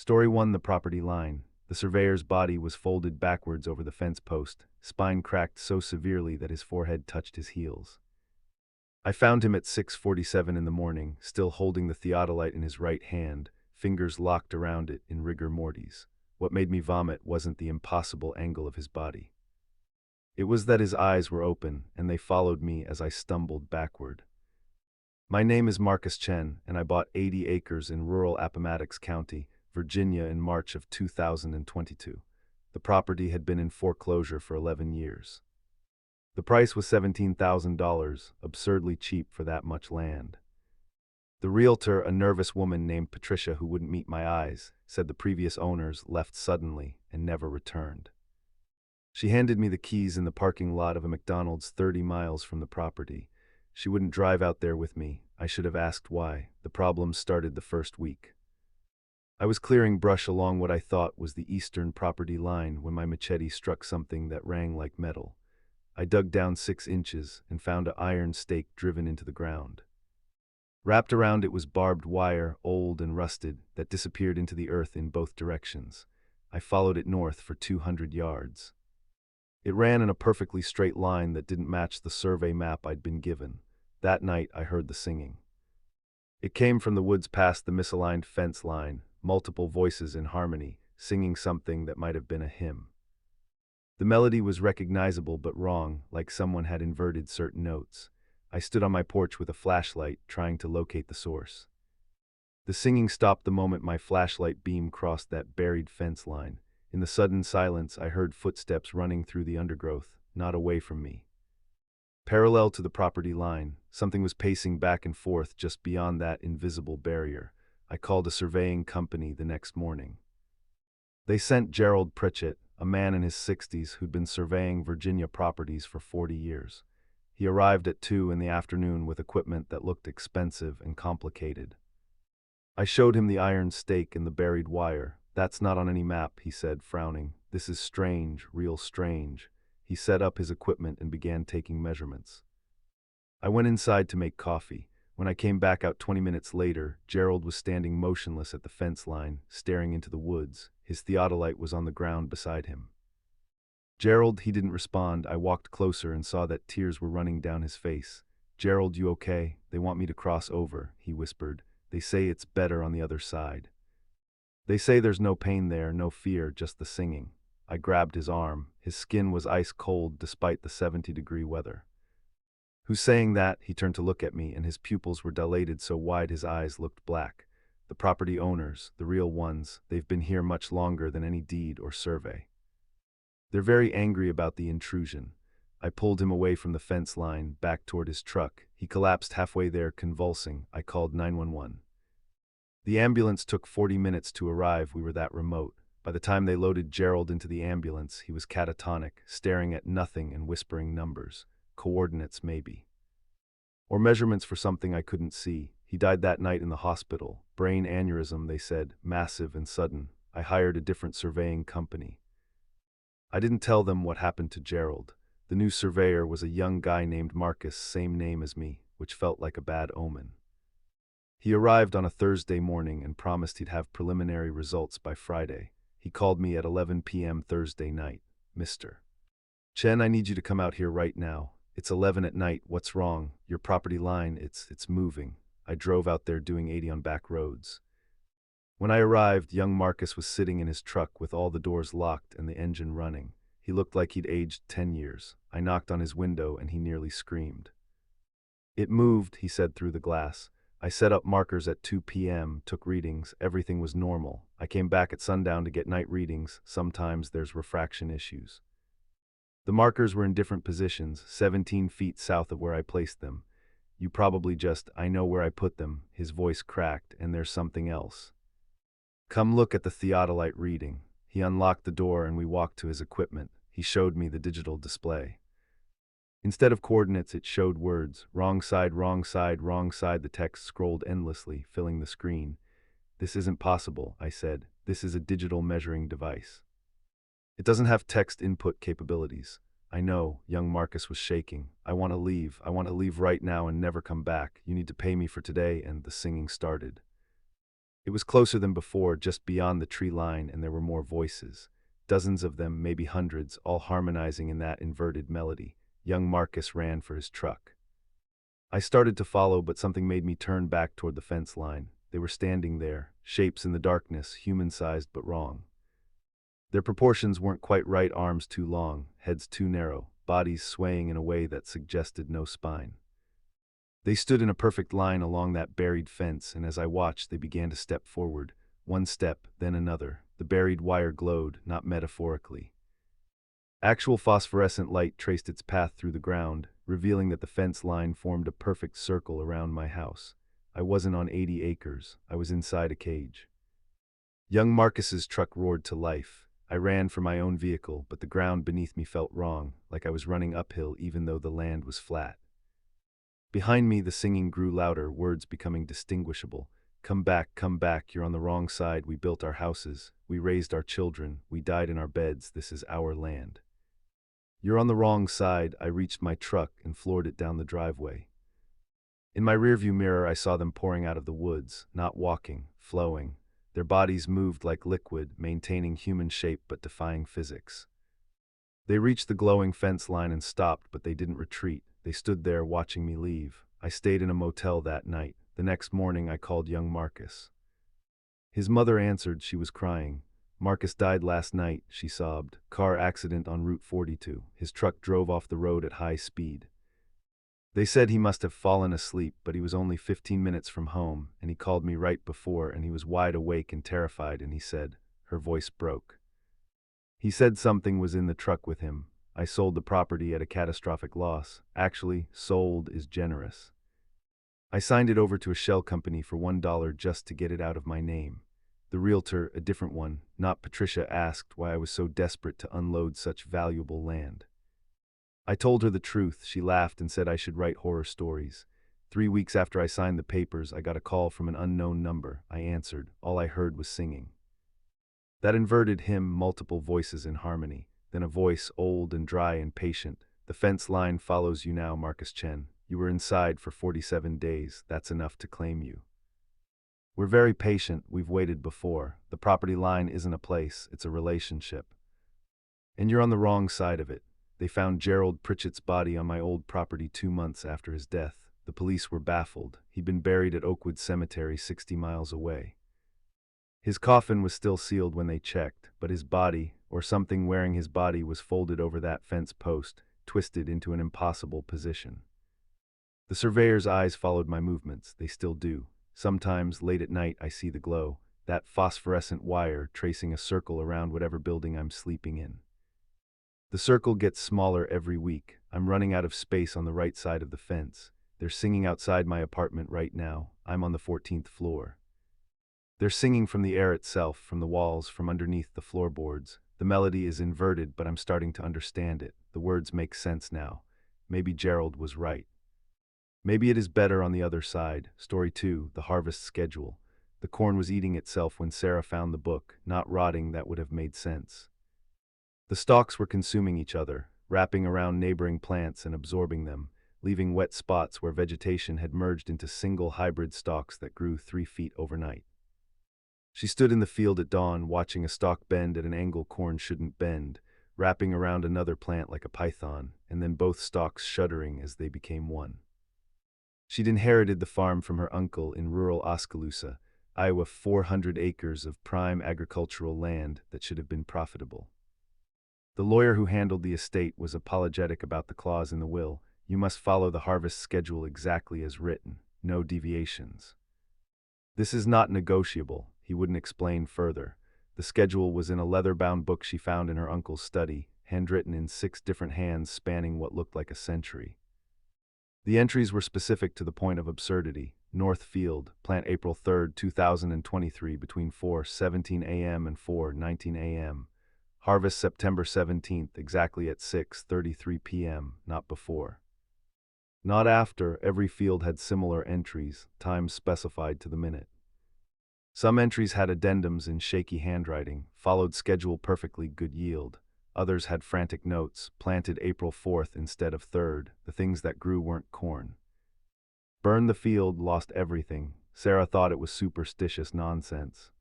Story 1: The property line. The surveyor's body was folded backwards over the fence post, spine cracked so severely that his forehead touched his heels. I found him at 6:47 in the morning, still holding the theodolite in his right hand, fingers locked around it in rigor mortis. What made me vomit wasn't the impossible angle of his body. It was that his eyes were open, and they followed me as I stumbled backward. My name is Marcus Chen, and I bought 80 acres in rural Appomattox County, Virginia in March of 2022. The property had been in foreclosure for 11 years. The price was $17,000, absurdly cheap for that much land. The realtor, a nervous woman named Patricia who wouldn't meet my eyes, said the previous owners left suddenly and never returned. She handed me the keys in the parking lot of a McDonald's 30 miles from the property. She wouldn't drive out there with me. I should have asked why. The problem started the first week. I was clearing brush along what I thought was the eastern property line when my machete struck something that rang like metal. I dug down 6 inches and found an iron stake driven into the ground. Wrapped around it was barbed wire, old and rusted, that disappeared into the earth in both directions. I followed it north for 200 yards. It ran in a perfectly straight line that didn't match the survey map I'd been given. That night I heard the singing. It came from the woods past the misaligned fence line, multiple voices in harmony, singing something that might have been a hymn. The melody was recognizable but wrong, like someone had inverted certain notes. I stood on my porch with a flashlight, trying to locate the source. The singing stopped the moment my flashlight beam crossed that buried fence line. In the sudden silence, I heard footsteps running through the undergrowth, not away from me. Parallel to the property line, something was pacing back and forth just beyond that invisible barrier. I called a surveying company the next morning. They sent Gerald Pritchett, a man in his 60s who'd been surveying Virginia properties for 40 years. He arrived at 2 in the afternoon with equipment that looked expensive and complicated. I showed him the iron stake and the buried wire. "That's not on any map," he said, frowning. "This is strange, real strange." He set up his equipment and began taking measurements. I went inside to make coffee. When I came back out 20 minutes later, Gerald was standing motionless at the fence line, staring into the woods. His theodolite was on the ground beside him. "Gerald," he didn't respond. I walked closer and saw that tears were running down his face. "Gerald, you okay? They want me to cross over," he whispered. "They say it's better on the other side. They say there's no pain there, no fear, just the singing." I grabbed his arm. His skin was ice cold despite the 70-degree weather. "Who's saying that?" He turned to look at me, and his pupils were dilated so wide his eyes looked black. "The property owners, the real ones. They've been here much longer than any deed or survey. They're very angry about the intrusion." I pulled him away from the fence line, back toward his truck. He collapsed halfway there, convulsing. I called 911. The ambulance took 40 minutes to arrive. We were that remote. By the time they loaded Gerald into the ambulance, he was catatonic, staring at nothing and whispering numbers. Coordinates, maybe. Or measurements for something I couldn't see. He died that night in the hospital. Brain aneurysm, they said, massive and sudden. I hired a different surveying company. I didn't tell them what happened to Gerald. The new surveyor was a young guy named Marcus, same name as me, which felt like a bad omen. He arrived on a Thursday morning and promised he'd have preliminary results by Friday. He called me at 11 p.m. Thursday night. "Mr. Chen, I need you to come out here right now. It's 11 at night. What's wrong? Your property line, it's moving." I drove out there doing 80 on back roads. When I arrived, young Marcus was sitting in his truck with all the doors locked and the engine running. He looked like he'd aged 10 years. I knocked on his window and he nearly screamed. "It moved," he said through the glass. "I set up markers at 2 p.m., took readings. Everything was normal. I came back at sundown to get night readings. Sometimes there's refraction issues." The markers were in different positions, 17 feet south of where I placed them. "You probably I know where I put them." His voice cracked. "And there's something else. Come look at the theodolite reading." He unlocked the door and we walked to his equipment. He showed me the digital display. Instead of coordinates, it showed words. Wrong side, wrong side, wrong side. The text scrolled endlessly, filling the screen. "This isn't possible," I said. "This is a digital measuring device. It doesn't have text input capabilities." "I know," young Marcus was shaking. "I want to leave. I want to leave right now and never come back. You need to pay me for today." And the singing started. It was closer than before, just beyond the tree line, and there were more voices. Dozens of them, maybe hundreds, all harmonizing in that inverted melody. Young Marcus ran for his truck. I started to follow, but something made me turn back toward the fence line. They were standing there, shapes in the darkness, human-sized but wrong. Their proportions weren't quite right, arms too long, heads too narrow, bodies swaying in a way that suggested no spine. They stood in a perfect line along that buried fence, and as I watched, they began to step forward. One step, then another. The buried wire glowed, not metaphorically. Actual phosphorescent light traced its path through the ground, revealing that the fence line formed a perfect circle around my house. I wasn't on 80 acres. I was inside a cage. Young Marcus's truck roared to life. I ran for my own vehicle, but the ground beneath me felt wrong, like I was running uphill even though the land was flat. Behind me, the singing grew louder, words becoming distinguishable. Come back, you're on the wrong side. We built our houses. We raised our children. We died in our beds. This is our land. You're on the wrong side. I reached my truck and floored it down the driveway. In my rearview mirror, I saw them pouring out of the woods, not walking, flowing. Their bodies moved like liquid, maintaining human shape but defying physics. They reached the glowing fence line and stopped, but they didn't retreat. They stood there watching me leave. I stayed in a motel that night. The next morning, I called young Marcus. His mother answered. She was crying. Marcus died last night, she sobbed. Car accident on Route 42. His truck drove off the road at high speed. They said he must have fallen asleep, but he was only 15 minutes from home, and he called me right before, and he was wide awake and terrified, and he said, her voice broke. He said something was in the truck with him. I sold the property at a catastrophic loss. Actually, sold is generous. I signed it over to a shell company for $1 just to get it out of my name. The realtor, a different one, not Patricia, asked why I was so desperate to unload such valuable land. I told her the truth. She laughed and said I should write horror stories. 3 weeks after I signed the papers, I got a call from an unknown number. I answered. All I heard was singing. That inverted hymn, multiple voices in harmony. Then a voice, old and dry and patient. The fence line follows you now, Marcus Chen. You were inside for 47 days. That's enough to claim you. We're very patient. We've waited before. The property line isn't a place, it's a relationship. And you're on the wrong side of it. They found Gerald Pritchett's body on my old property 2 months after his death. The police were baffled. He'd been buried at Oakwood Cemetery 60 miles away. His coffin was still sealed when they checked, but his body, or something wearing his body, was folded over that fence post, twisted into an impossible position. The surveyor's eyes followed my movements. They still do. Sometimes, late at night, I see the glow, that phosphorescent wire tracing a circle around whatever building I'm sleeping in. The circle gets smaller every week. I'm running out of space on the right side of the fence. They're singing outside my apartment right now. I'm on the 14th floor. They're singing from the air itself, from the walls, from underneath the floorboards. The melody is inverted, but I'm starting to understand it. The words make sense now. Maybe Gerald was right. Maybe it is better on the other side. Story 2, the harvest schedule. The corn was eating itself when Sarah found the book, not rotting. That would have made sense. The stalks were consuming each other, wrapping around neighboring plants and absorbing them, leaving wet spots where vegetation had merged into single hybrid stalks that grew 3 feet overnight. She stood in the field at dawn, watching a stalk bend at an angle corn shouldn't bend, wrapping around another plant like a python, and then both stalks shuddering as they became one. She'd inherited the farm from her uncle in rural Oskaloosa, Iowa, 400 acres of prime agricultural land that should have been profitable. The lawyer who handled the estate was apologetic about the clause in the will. You must follow the harvest schedule exactly as written, no deviations. This is not negotiable, he wouldn't explain further. The schedule was in a leather-bound book she found in her uncle's study, handwritten in 6 different hands spanning what looked like a century. The entries were specific to the point of absurdity. North Field, plant April 3, 2023, between 4:17 a.m. and 4:19 a.m. Harvest September 17th, exactly at 6:33 p.m., not before. Not after. Every field had similar entries, times specified to the minute. Some entries had addendums in shaky handwriting, followed schedule perfectly, good yield. Others had frantic notes, planted April 4th instead of 3rd. The things that grew weren't corn. Burned the field, lost everything. Sarah thought it was superstitious nonsense.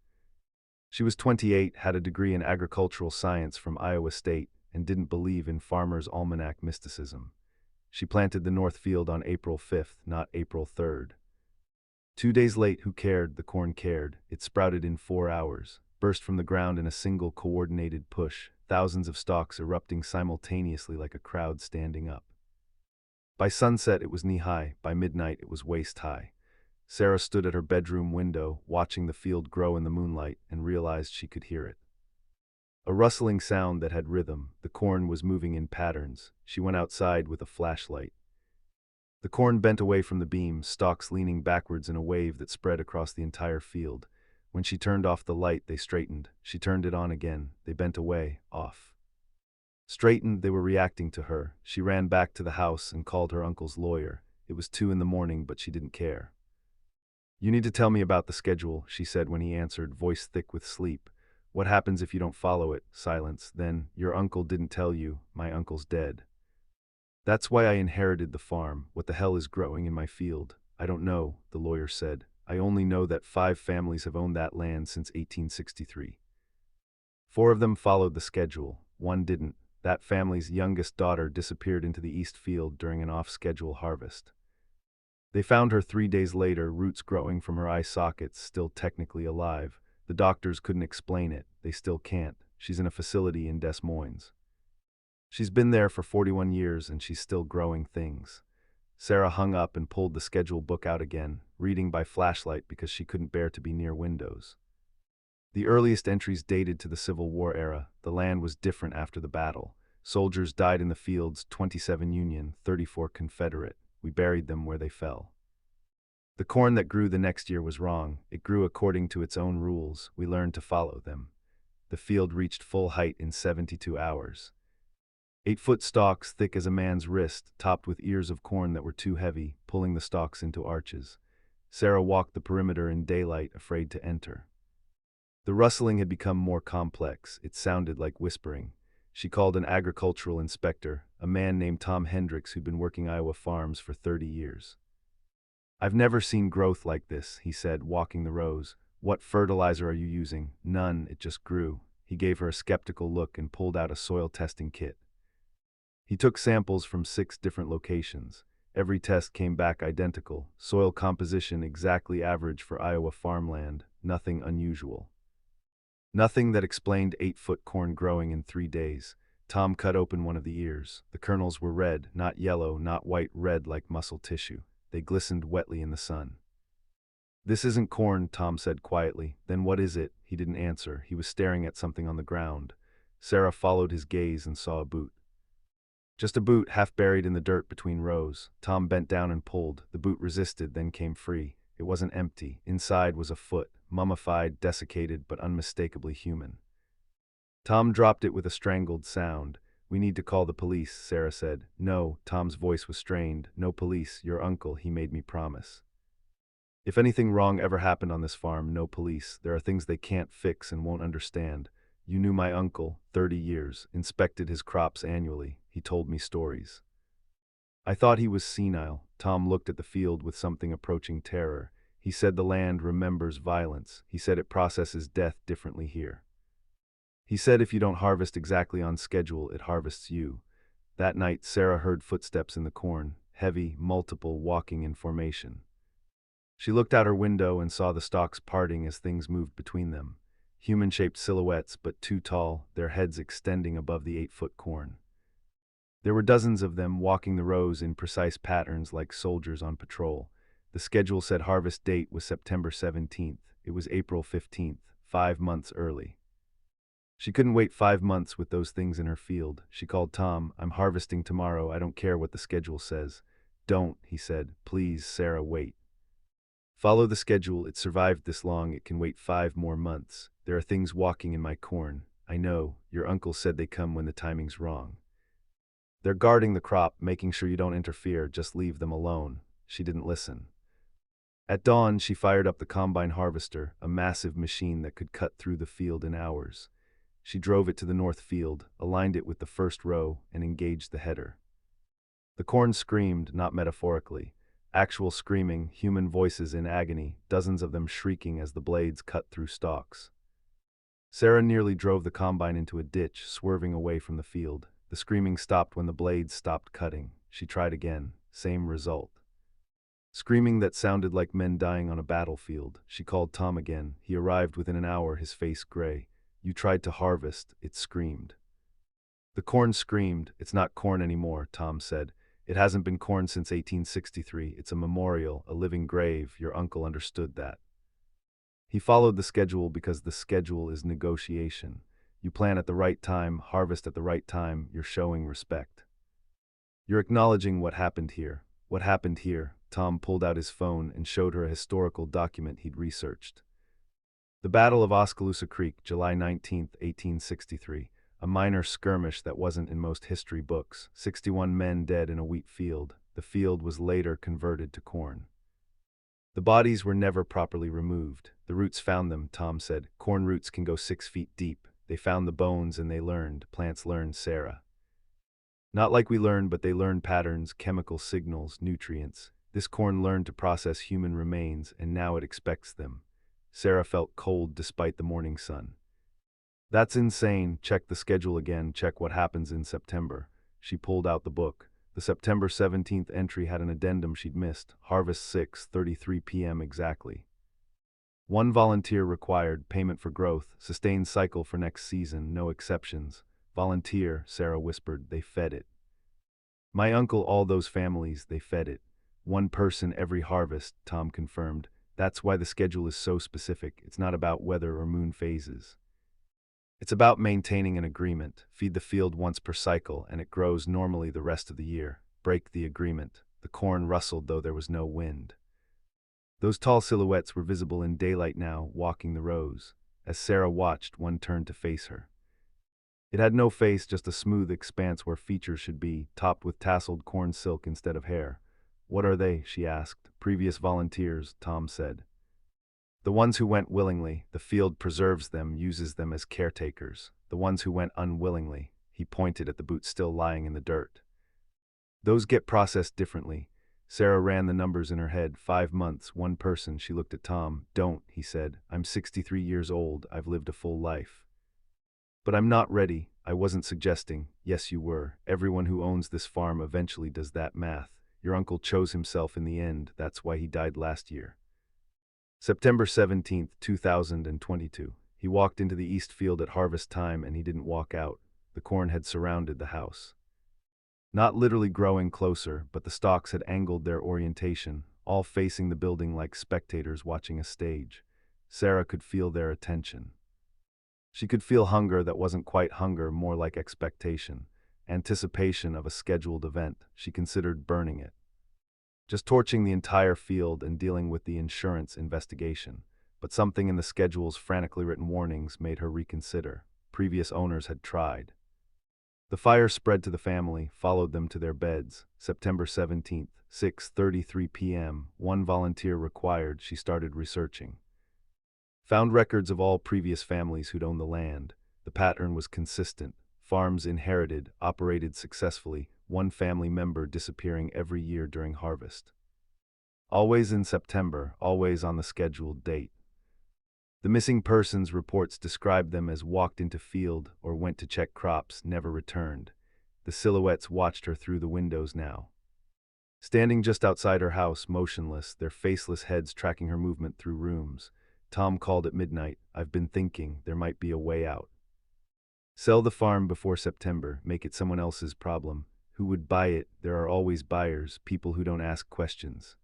She was 28, had a degree in agricultural science from Iowa State, and didn't believe in Farmer's Almanac mysticism. She planted the North Field on April 5th, not April 3rd. 2 days late, who cared? The corn cared. It sprouted in 4 hours, burst from the ground in a single coordinated push, thousands of stalks erupting simultaneously like a crowd standing up. By sunset it was knee-high, by midnight it was waist-high. Sarah stood at her bedroom window, watching the field grow in the moonlight, and realized she could hear it. A rustling sound that had rhythm. The corn was moving in patterns. She went outside with a flashlight. The corn bent away from the beam, stalks leaning backwards in a wave that spread across the entire field. When she turned off the light, they straightened. She turned it on again. They bent away, off. Straightened, they were reacting to her. She ran back to the house and called her uncle's lawyer. It was 2 a.m, but she didn't care. "You need to tell me about the schedule," she said when he answered, voice thick with sleep. "What happens if you don't follow it?" Silence. Then, "Your uncle didn't tell you. My uncle's dead." "That's why I inherited the farm. What the hell is growing in my field?" "I don't know," the lawyer said. "I only know that 5 families have owned that land since 1863. 4 of them followed the schedule. 1 didn't. That family's youngest daughter disappeared into the east field during an off-schedule harvest. They found her 3 days later, roots growing from her eye sockets, still technically alive. The doctors couldn't explain it. They still can't. She's in a facility in Des Moines. She's been there for 41 years and she's still growing things." Sarah hung up and pulled the schedule book out again, reading by flashlight because she couldn't bear to be near windows. The earliest entries dated to the Civil War era. The land was different after the battle. Soldiers died in the fields, 27 Union, 34 Confederate. We buried them where they fell. The corn that grew the next year was wrong. It grew according to its own rules. We learned to follow them. The field reached full height in 72 hours. 8-foot stalks thick as a man's wrist, topped with ears of corn that were too heavy, pulling the stalks into arches. Sarah walked the perimeter in daylight, afraid to enter. The rustling had become more complex. It sounded like whispering. She called an agricultural inspector, a man named Tom Hendricks who'd been working Iowa farms for 30 years. "I've never seen growth like this," he said, walking the rows. "What fertilizer are you using?" "None, it just grew." He gave her a skeptical look and pulled out a soil testing kit. He took samples from 6 different locations. Every test came back identical. Soil composition exactly average for Iowa farmland. Nothing unusual. Nothing that explained 8-foot corn growing in 3 days. Tom cut open one of the ears. The kernels were red, not yellow, not white, red like muscle tissue. They glistened wetly in the sun. "This isn't corn," Tom said quietly. "Then what is it?" He didn't answer. He was staring at something on the ground. Sarah followed his gaze and saw a boot. Just a boot, half buried in the dirt between rows. Tom bent down and pulled. The boot resisted, then came free. It wasn't empty. Inside was a foot, mummified, desiccated, but unmistakably human. Tom dropped it with a strangled sound. "We need to call the police," Sarah said. "No," Tom's voice was strained. "No police. Your uncle, he made me promise. If anything wrong ever happened on this farm, no police. There are things they can't fix and won't understand. You knew my uncle, 30 years, inspected his crops annually. He told me stories. I thought he was senile." Tom looked at the field with something approaching terror. He said the land remembers violence. He said it processes death differently here. He said if you don't harvest exactly on schedule, it harvests you. That night, Sarah heard footsteps in the corn, heavy, multiple, walking in formation. She looked out her window and saw the stalks parting as things moved between them. Human-shaped silhouettes, but too tall, their heads extending above the 8-foot corn. There were dozens of them walking the rows in precise patterns like soldiers on patrol. The schedule said harvest date was September 17th. It was April 15th, 5 months early. She couldn't wait 5 months with those things in her field. She called Tom. "I'm harvesting tomorrow. I don't care what the schedule says." "Don't," he said. "Please, Sarah, wait. Follow the schedule. It survived this long. It can wait 5 more months. There are things walking in my corn. I know. Your uncle said they come when the timing's wrong. They're guarding the crop, making sure you don't interfere. Just leave them alone." She didn't listen. At dawn, she fired up the combine harvester, a massive machine that could cut through the field in hours. She drove it to the north field, aligned it with the first row, and engaged the header. The corn screamed, not metaphorically. Actual screaming, human voices in agony, dozens of them shrieking as the blades cut through stalks. Sarah nearly drove the combine into a ditch, swerving away from the field. The screaming stopped when the blades stopped cutting. She tried again. Same result. Screaming that sounded like men dying on a battlefield. She called Tom again. He arrived within an hour, his face gray. "You tried to harvest," it screamed. The corn screamed. "It's not corn anymore," Tom said. "It hasn't been corn since 1863. It's a memorial, a living grave. Your uncle understood that." He followed the schedule because the schedule is negotiation. You plan at the right time, harvest at the right time, you're showing respect. You're acknowledging what happened here. What happened here? Tom pulled out his phone and showed her a historical document he'd researched. The Battle of Oskaloosa Creek, July 19, 1863. A minor skirmish that wasn't in most history books. 61 men dead in a wheat field. The field was later converted to corn. The bodies were never properly removed. The roots found them, Tom said. Corn roots can go 6 feet deep. They found the bones and they learned. Plants learned, Sarah. Not like we learned, but they learned patterns, chemical signals, nutrients. This corn learned to process human remains, and now it expects them. Sarah felt cold despite the morning sun. That's insane. Check the schedule again. Check what happens in September. She pulled out the book. The September 17th entry had an addendum she'd missed. Harvest 6:33 p.m. exactly. 1 volunteer required, payment for growth, sustained cycle for next season, no exceptions. Volunteer, Sarah whispered, they fed it. My uncle, all those families, they fed it. 1 person every harvest, Tom confirmed. That's why the schedule is so specific. It's not about weather or moon phases. It's about maintaining an agreement. Feed the field once per cycle, and it grows normally the rest of the year. Break the agreement. The corn rustled though there was no wind. Those tall silhouettes were visible in daylight now, walking the rows. As Sarah watched, one turned to face her. It had no face, just a smooth expanse where features should be, topped with tasseled corn silk instead of hair. What are they? She asked. Previous volunteers, Tom said. The ones who went willingly, the field preserves them, uses them as caretakers. The ones who went unwillingly, he pointed at the boots still lying in the dirt. Those get processed differently. Sarah ran the numbers in her head. 5 months, 1 person. She looked at Tom. Don't, he said. I'm 63 years old. I've lived a full life. But I'm not ready. I wasn't suggesting. Yes, you were. Everyone who owns this farm eventually does that math. Your uncle chose himself in the end. That's why he died last year. September 17, 2022. He walked into the east field at harvest time and he didn't walk out. The corn had surrounded the house. Not literally growing closer, but the stalks had angled their orientation, all facing the building like spectators watching a stage. Sarah could feel their attention. She could feel hunger that wasn't quite hunger, more like expectation, anticipation of a scheduled event. She considered burning it. Just torching the entire field and dealing with the insurance investigation. But something in the schedule's frantically written warnings made her reconsider. Previous owners had tried. The fire spread to the family, followed them to their beds. September 17th, 6:33 p.m., 1 volunteer required. She started researching. Found records of all previous families who'd owned the land. The pattern was consistent. Farms inherited, operated successfully, 1 family member disappearing every year during harvest. Always in September, always on the scheduled date. The missing persons reports described them as walked into field or went to check crops, never returned. The silhouettes watched her through the windows now. Standing just outside her house, motionless, their faceless heads tracking her movement through rooms. Tom called at midnight. I've been thinking, there might be a way out. Sell the farm before September, make it someone else's problem. Who would buy it? There are always buyers, people who don't ask questions.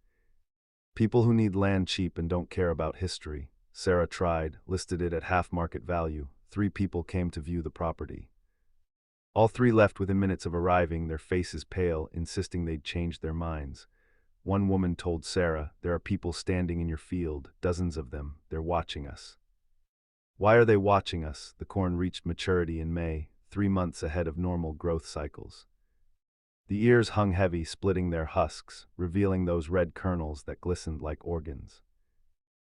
People who need land cheap and don't care about history. Sarah tried, listed it at half market value. 3 people came to view the property. All 3 left within minutes of arriving, their faces pale, insisting they'd changed their minds. 1 woman told Sarah, there are people standing in your field, dozens of them, they're watching us. Why are they watching us? The corn reached maturity in May, 3 months ahead of normal growth cycles. The ears hung heavy, splitting their husks, revealing those red kernels that glistened like organs.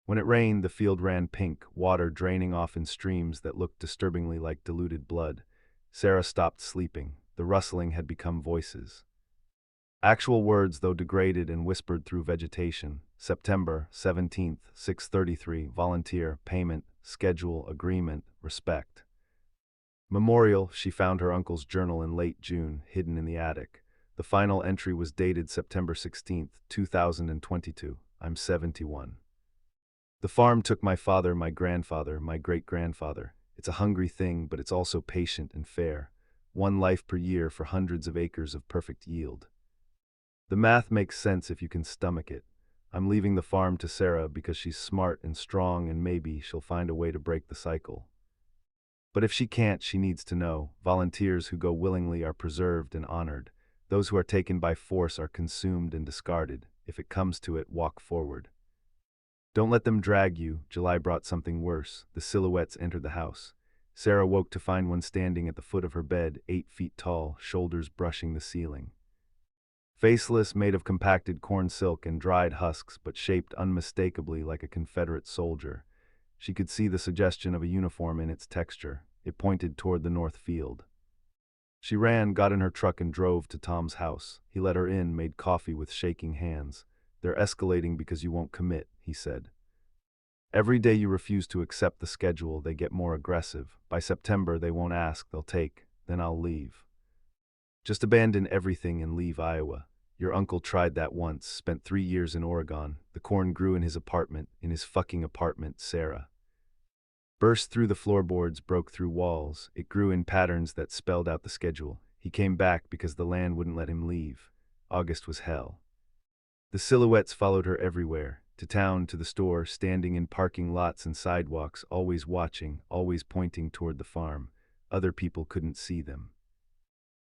When it rained, the field ran pink, water draining off in streams that looked disturbingly like diluted blood. Sarah stopped sleeping. The rustling had become voices. Actual words, though degraded and whispered through vegetation. September 17th, 6:33. Volunteer, payment, schedule, agreement, respect. Memorial, she found her uncle's journal in late June, hidden in the attic. The final entry was dated September 16th, 2022. I'm 71. The farm took my father, my grandfather, my great-grandfather. It's a hungry thing, but it's also patient and fair. One life per year for hundreds of acres of perfect yield. The math makes sense if you can stomach it. I'm leaving the farm to Sarah because she's smart and strong and maybe she'll find a way to break the cycle. But if she can't, she needs to know. Volunteers who go willingly are preserved and honored. Those who are taken by force are consumed and discarded. If it comes to it, walk forward. Don't let them drag you. July brought something worse. The silhouettes entered the house. Sarah woke to find one standing at the foot of her bed, 8 feet tall, shoulders brushing the ceiling. Faceless, made of compacted corn silk and dried husks, but shaped unmistakably like a Confederate soldier. She could see the suggestion of a uniform in its texture. It pointed toward the north field. She ran, got in her truck and drove to Tom's house. He let her in, made coffee with shaking hands. They're escalating because you won't commit, he said. Every day you refuse to accept the schedule, they get more aggressive. By September, they won't ask, they'll take. Then I'll leave. Just abandon everything and leave Iowa. Your uncle tried that once, spent 3 years in Oregon. The corn grew in his apartment, in his fucking apartment, Sarah. Burst through the floorboards, broke through walls. It grew in patterns that spelled out the schedule. He came back because the land wouldn't let him leave. August was hell. The silhouettes followed her everywhere, to town, to the store, standing in parking lots and sidewalks, always watching, always pointing toward the farm. Other people couldn't see them.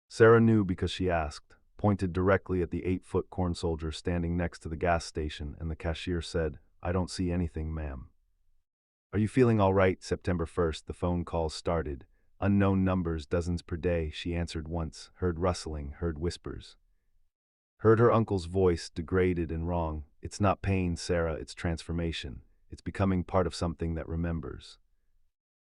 Sarah knew because she asked, pointed directly at the 8-foot corn soldier standing next to the gas station, and the cashier said, "I don't see anything, ma'am." "Are you feeling all right?" September 1st, the phone calls started. Unknown numbers, dozens per day. She answered once, heard rustling, heard whispers. Heard her uncle's voice, degraded and wrong. "It's not pain, Sarah, it's transformation. It's becoming part of something that remembers."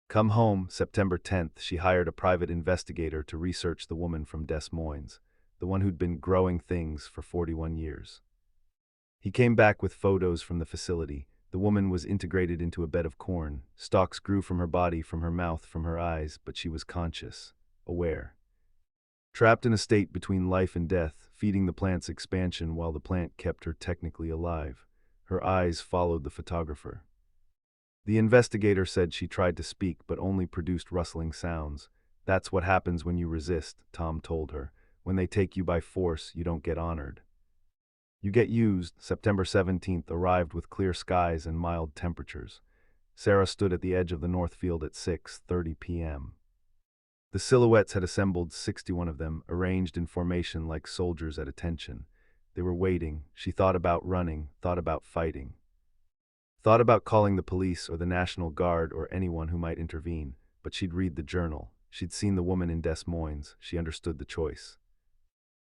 Come home, September 10th, she hired a private investigator to research the woman from Des Moines, the one who'd been growing things for 41 years. He came back with photos from the facility. The woman was integrated into a bed of corn. Stalks grew from her body, from her mouth, from her eyes, but she was conscious, aware. Trapped in a state between life and death, feeding the plant's expansion while the plant kept her technically alive. Her eyes followed the photographer. The investigator said she tried to speak but only produced rustling sounds. "That's what happens when you resist," Tom told her. "When they take you by force, you don't get honored. You get used." September 17th arrived with clear skies and mild temperatures. Sarah stood at the edge of the north field at 6:30 p.m. The silhouettes had assembled, 61 of them, arranged in formation like soldiers at attention. They were waiting. She thought about running, thought about fighting. Thought about calling the police or the National Guard or anyone who might intervene, but she'd read the journal. She'd seen the woman in Des Moines. She understood the choice.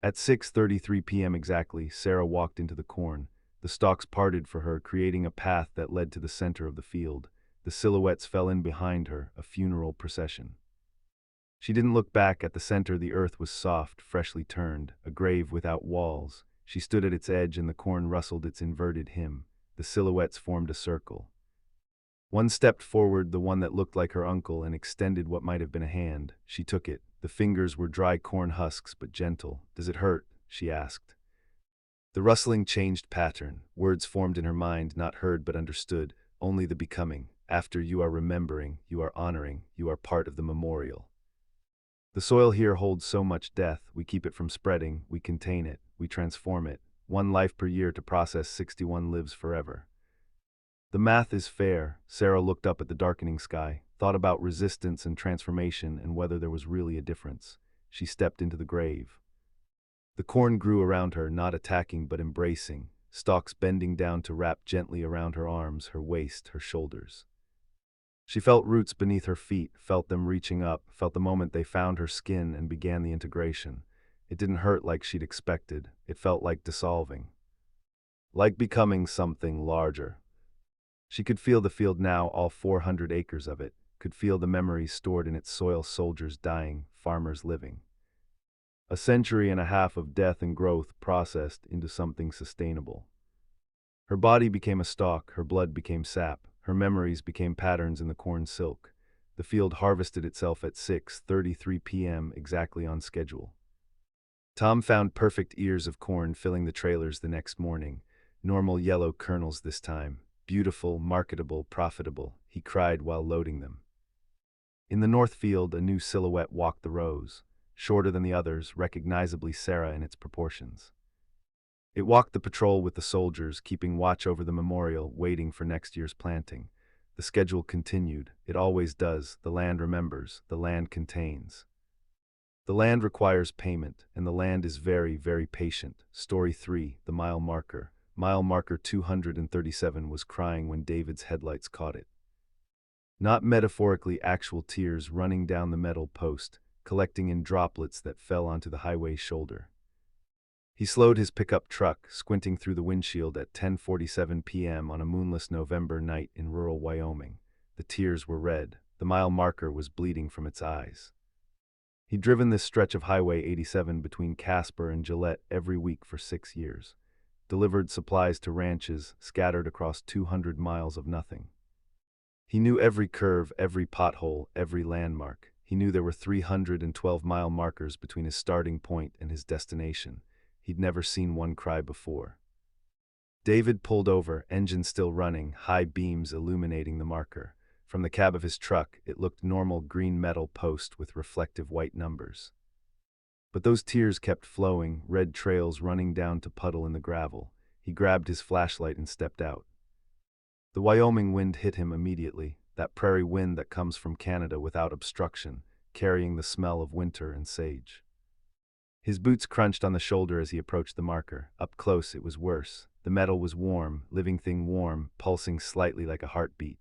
At 6:33 p.m. exactly, Sarah walked into the corn. The stalks parted for her, creating a path that led to the center of the field. The silhouettes fell in behind her, a funeral procession. She didn't look back. At the center, the earth was soft, freshly turned, a grave without walls. She stood at its edge and the corn rustled its inverted hymn. The silhouettes formed a circle. One stepped forward, the one that looked like her uncle, and extended what might have been a hand. She took it. The fingers were dry corn husks, but gentle. "Does it hurt?" she asked. The rustling changed pattern. Words formed in her mind, not heard but understood. Only the becoming. After you are remembering, you are honoring, you are part of the memorial. The soil here holds so much death. We keep it from spreading, we contain it, we transform it. 1 life per year to process 61 lives forever. The math is fair. Sarah looked up at the darkening sky, thought about resistance and transformation and whether there was really a difference. She stepped into the grave. The corn grew around her, not attacking but embracing, stalks bending down to wrap gently around her arms, her waist, her shoulders. She felt roots beneath her feet, felt them reaching up, felt the moment they found her skin and began the integration. It didn't hurt like she'd expected. It felt like dissolving. Like becoming something larger. She could feel the field now, all 400 acres of it, could feel the memories stored in its soil, soldiers dying, farmers living. A century and a half of death and growth processed into something sustainable. Her body became a stalk, her blood became sap, her memories became patterns in the corn silk. The field harvested itself at 6:33 p.m. exactly on schedule. Tom found perfect ears of corn filling the trailers the next morning, normal yellow kernels this time, beautiful, marketable, profitable, he cried while loading them. In the north field, a new silhouette walked the rows, shorter than the others, recognizably Sarah in its proportions. It walked the patrol with the soldiers, keeping watch over the memorial, waiting for next year's planting. The schedule continued. It always does. The land remembers. The land contains. The land requires payment, and the land is very, very patient. Story 3, The Mile Marker. Mile marker 237 was crying when David's headlights caught it. Not metaphorically, actual tears running down the metal post, collecting in droplets that fell onto the highway's shoulder. He slowed his pickup truck, squinting through the windshield at 10:47 p.m. on a moonless November night in rural Wyoming. The tears were red. The mile marker was bleeding from its eyes. He'd driven this stretch of Highway 87 between Casper and Gillette every week for 6 years. Delivered supplies to ranches scattered across 200 miles of nothing. He knew every curve, every pothole, every landmark. He knew there were 312 mile markers between his starting point and his destination. He'd never seen one cry before. David pulled over, engine still running, high beams illuminating the marker. From the cab of his truck, it looked normal green metal post with reflective white numbers. But those tears kept flowing, red trails running down to puddle in the gravel. He grabbed his flashlight and stepped out. The Wyoming wind hit him immediately, that prairie wind that comes from Canada without obstruction, carrying the smell of winter and sage. His boots crunched on the shoulder as he approached the marker. Up close, it was worse. The metal was warm, living thing warm, pulsing slightly like a heartbeat.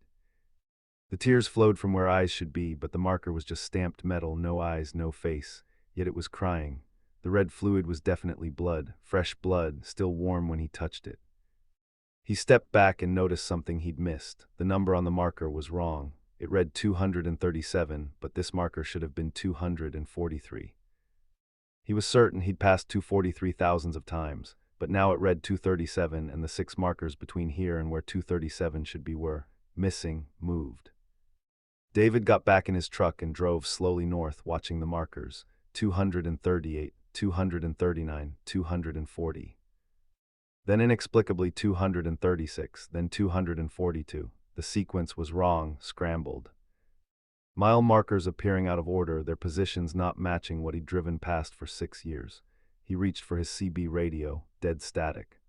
The tears flowed from where eyes should be, but the marker was just stamped metal, no eyes, no face. Yet it was crying. The red fluid was definitely blood, fresh blood, still warm when he touched it. He stepped back and noticed something he'd missed. The number on the marker was wrong. It read 237, but this marker should have been 243. He was certain he'd passed 243 thousands of times, but now it read 237, and the 6 markers between here and where 237 should be were missing, moved. David got back in his truck and drove slowly north, watching the markers. 238, 239, 240. Then inexplicably 236, then 242. The sequence was wrong, scrambled. Mile markers appearing out of order, their positions not matching what he'd driven past for 6 years. He reached for his CB radio, dead static.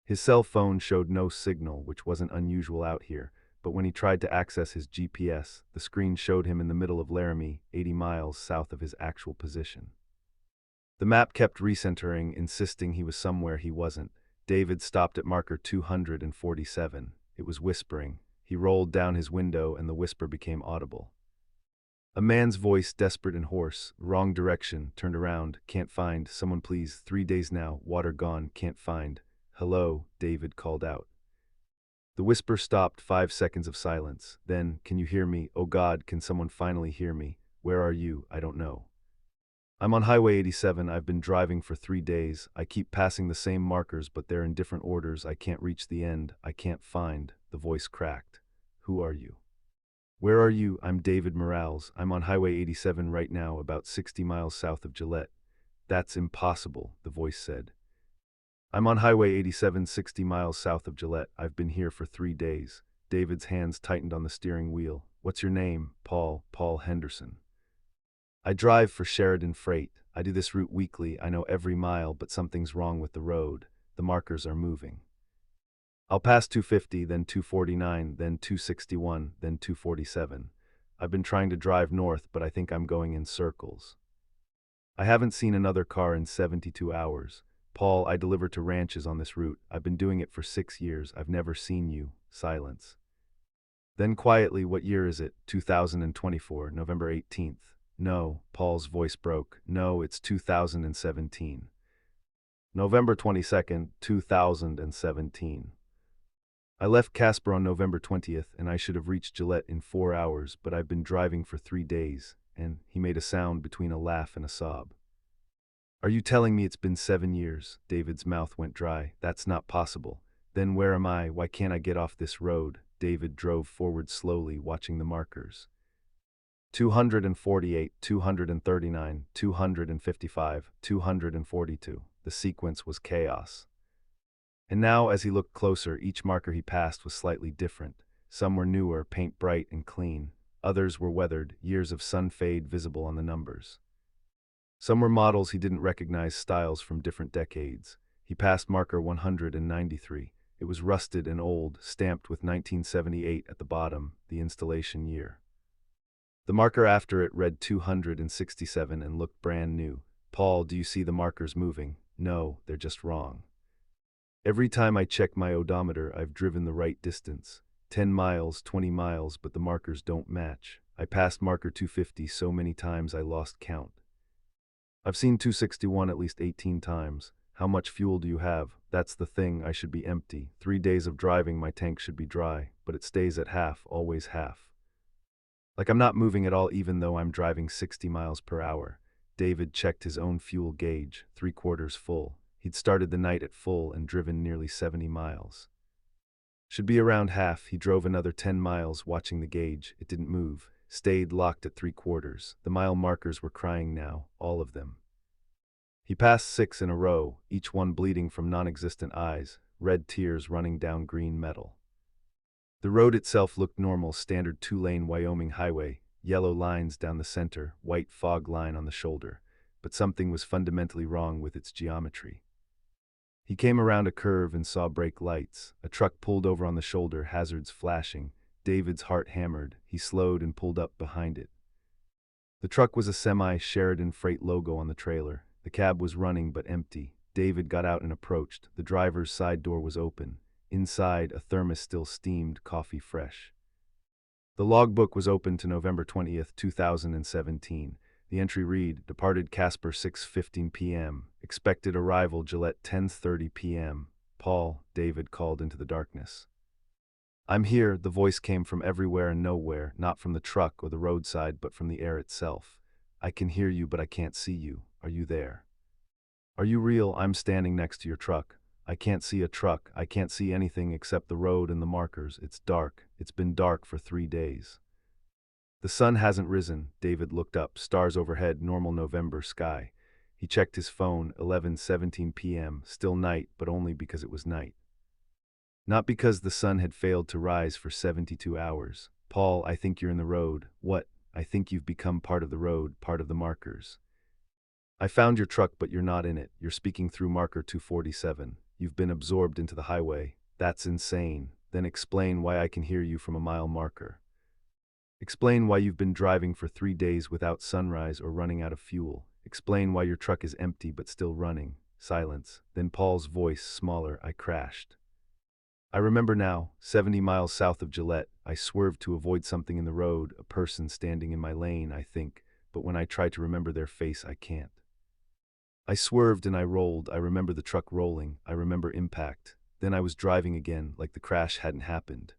His cell phone showed no signal, which wasn't unusual out here, but when he tried to access his GPS, the screen showed him in the middle of Laramie, 80 miles south of his actual position. The map kept recentering, insisting he was somewhere he wasn't. David stopped at marker 247. It was whispering. He rolled down his window and the whisper became audible. A man's voice, desperate and hoarse. Wrong direction, turned around, can't find, someone please, 3 days now, water gone, can't find. Hello, David called out. The whisper stopped, 5 seconds of silence. Then, can you hear me? Oh God, can someone finally hear me? Where are you? I don't know. I'm on Highway 87, I've been driving for 3 days. I keep passing the same markers, but they're in different orders. I can't reach the end. I can't find. The voice cracked. Who are you? Where are you? I'm David Morales. I'm on Highway 87 right now, about 60 miles south of Gillette. That's impossible, the voice said. I'm on Highway 87, 60 miles south of Gillette. I've been here for 3 days. David's hands tightened on the steering wheel. What's your name? Paul Henderson. I drive for Sheridan Freight. I do this route weekly. I know every mile, but something's wrong with the road. The markers are moving. I'll pass 250, then 249, then 261, then 247. I've been trying to drive north, but I think I'm going in circles. I haven't seen another car in 72 hours. Paul, I deliver to ranches on this route. I've been doing it for 6 years. I've never seen you. Silence. Then quietly, what year is it? 2024, November 18th. No, Paul's voice broke. No, it's 2017. November 22nd, 2017. I left Casper on November 20th, and I should have reached Gillette in 4 hours, but I've been driving for 3 days, and he made a sound between a laugh and a sob. Are you telling me it's been 7 years? David's mouth went dry. That's not possible. Then where am I? Why can't I get off this road? David drove forward slowly, watching the markers. 248, 239, 255, 242. The sequence was chaos. And now, as he looked closer, each marker he passed was slightly different. Some were newer, paint bright and clean. Others were weathered, years of sun fade visible on the numbers. Some were models he didn't recognize, styles from different decades. He passed marker 193. It was rusted and old, stamped with 1978 at the bottom, the installation year. The marker after it read 267 and looked brand new. Paul, do you see the markers moving? No, they're just wrong. Every time I check my odometer, I've driven the right distance. 10 miles, 20 miles, but the markers don't match. I passed marker 250 so many times I lost count. I've seen 261 at least 18 times. How much fuel do you have? That's the thing, I should be empty. 3 days of driving, my tank should be dry, but it stays at half, always half. Like I'm not moving at all even though I'm driving 60 miles per hour. David checked his own fuel gauge, 3/4 full. He'd started the night at full and driven nearly 70 miles. Should be around half. He drove another 10 miles, watching the gauge. It didn't move, stayed locked at 3/4. The mile markers were crying now, all of them. He passed 6 in a row, each one bleeding from non-existent eyes, red tears running down green metal. The road itself looked normal, standard 2-lane Wyoming highway, yellow lines down the center, white fog line on the shoulder, but something was fundamentally wrong with its geometry. He came around a curve and saw brake lights. A truck pulled over on the shoulder, hazards flashing. David's heart hammered. He slowed and pulled up behind it. The truck was a semi-Sheridan freight logo on the trailer. The cab was running but empty. David got out and approached. The driver's side door was open. Inside, a thermos still steamed, coffee fresh. The logbook was open to November 20th, 2017. The entry read, departed Casper 6:15 p.m. Expected arrival Gillette 10:30 p.m. Paul, David called into the darkness. I'm here, the voice came from everywhere and nowhere, not from the truck or the roadside but from the air itself. I can hear you but I can't see you. Are you there? Are you real? I'm standing next to your truck. I can't see a truck. I can't see anything except the road and the markers. It's dark. It's been dark for 3 days. The sun hasn't risen. David looked up, stars overhead, normal November sky. He checked his phone, 11:17 p.m., still night, but only because it was night. Not because the sun had failed to rise for 72 hours. Paul, I think you're in the road. What? I think you've become part of the road, part of the markers. I found your truck but you're not in it. You're speaking through marker 247. You've been absorbed into the highway. That's insane. Then explain why I can hear you from a mile marker. Explain why you've been driving for 3 days without sunrise or running out of fuel. Explain why your truck is empty but still running. Silence. Then Paul's voice, smaller. I crashed. I remember now, 70 miles south of Gillette. I swerved to avoid something in the road, a person standing in my lane, I think, but when I try to remember their face, I can't. I swerved and I rolled. I remember the truck rolling. I remember impact. Then I was driving again, like the crash hadn't happened.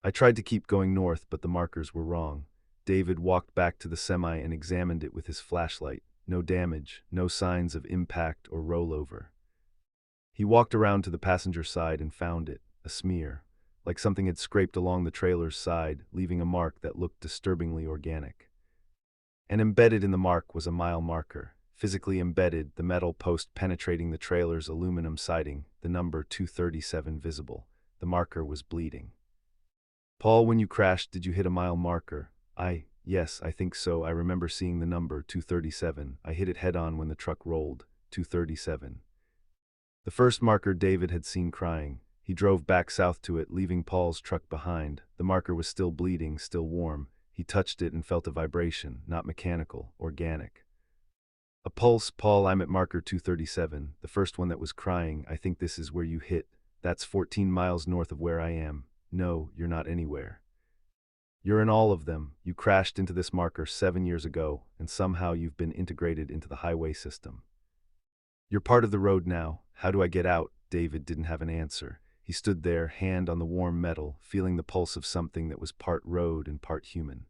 I tried to keep going north, but the markers were wrong. David walked back to the semi and examined it with his flashlight. No damage, no signs of impact or rollover. He walked around to the passenger side and found it, a smear, like something had scraped along the trailer's side, leaving a mark that looked disturbingly organic. And embedded in the mark was a mile marker. Physically embedded, the metal post penetrating the trailer's aluminum siding, the number 237 visible. The marker was bleeding. Paul, when you crashed, did you hit a mile marker? Yes, I think so. I remember seeing the number 237. I hit it head-on when the truck rolled. 237. The first marker David had seen crying. He drove back south to it, leaving Paul's truck behind. The marker was still bleeding, still warm. He touched it and felt a vibration, not mechanical, organic. A pulse. Paul, I'm at marker 237, the first one that was crying. I think this is where you hit. That's 14 miles north of where I am. No, you're not anywhere. You're in all of them. You crashed into this marker 7 years ago, and somehow you've been integrated into the highway system. You're part of the road now. How do I get out? David didn't have an answer. He stood there, hand on the warm metal, feeling the pulse of something that was part road and part human.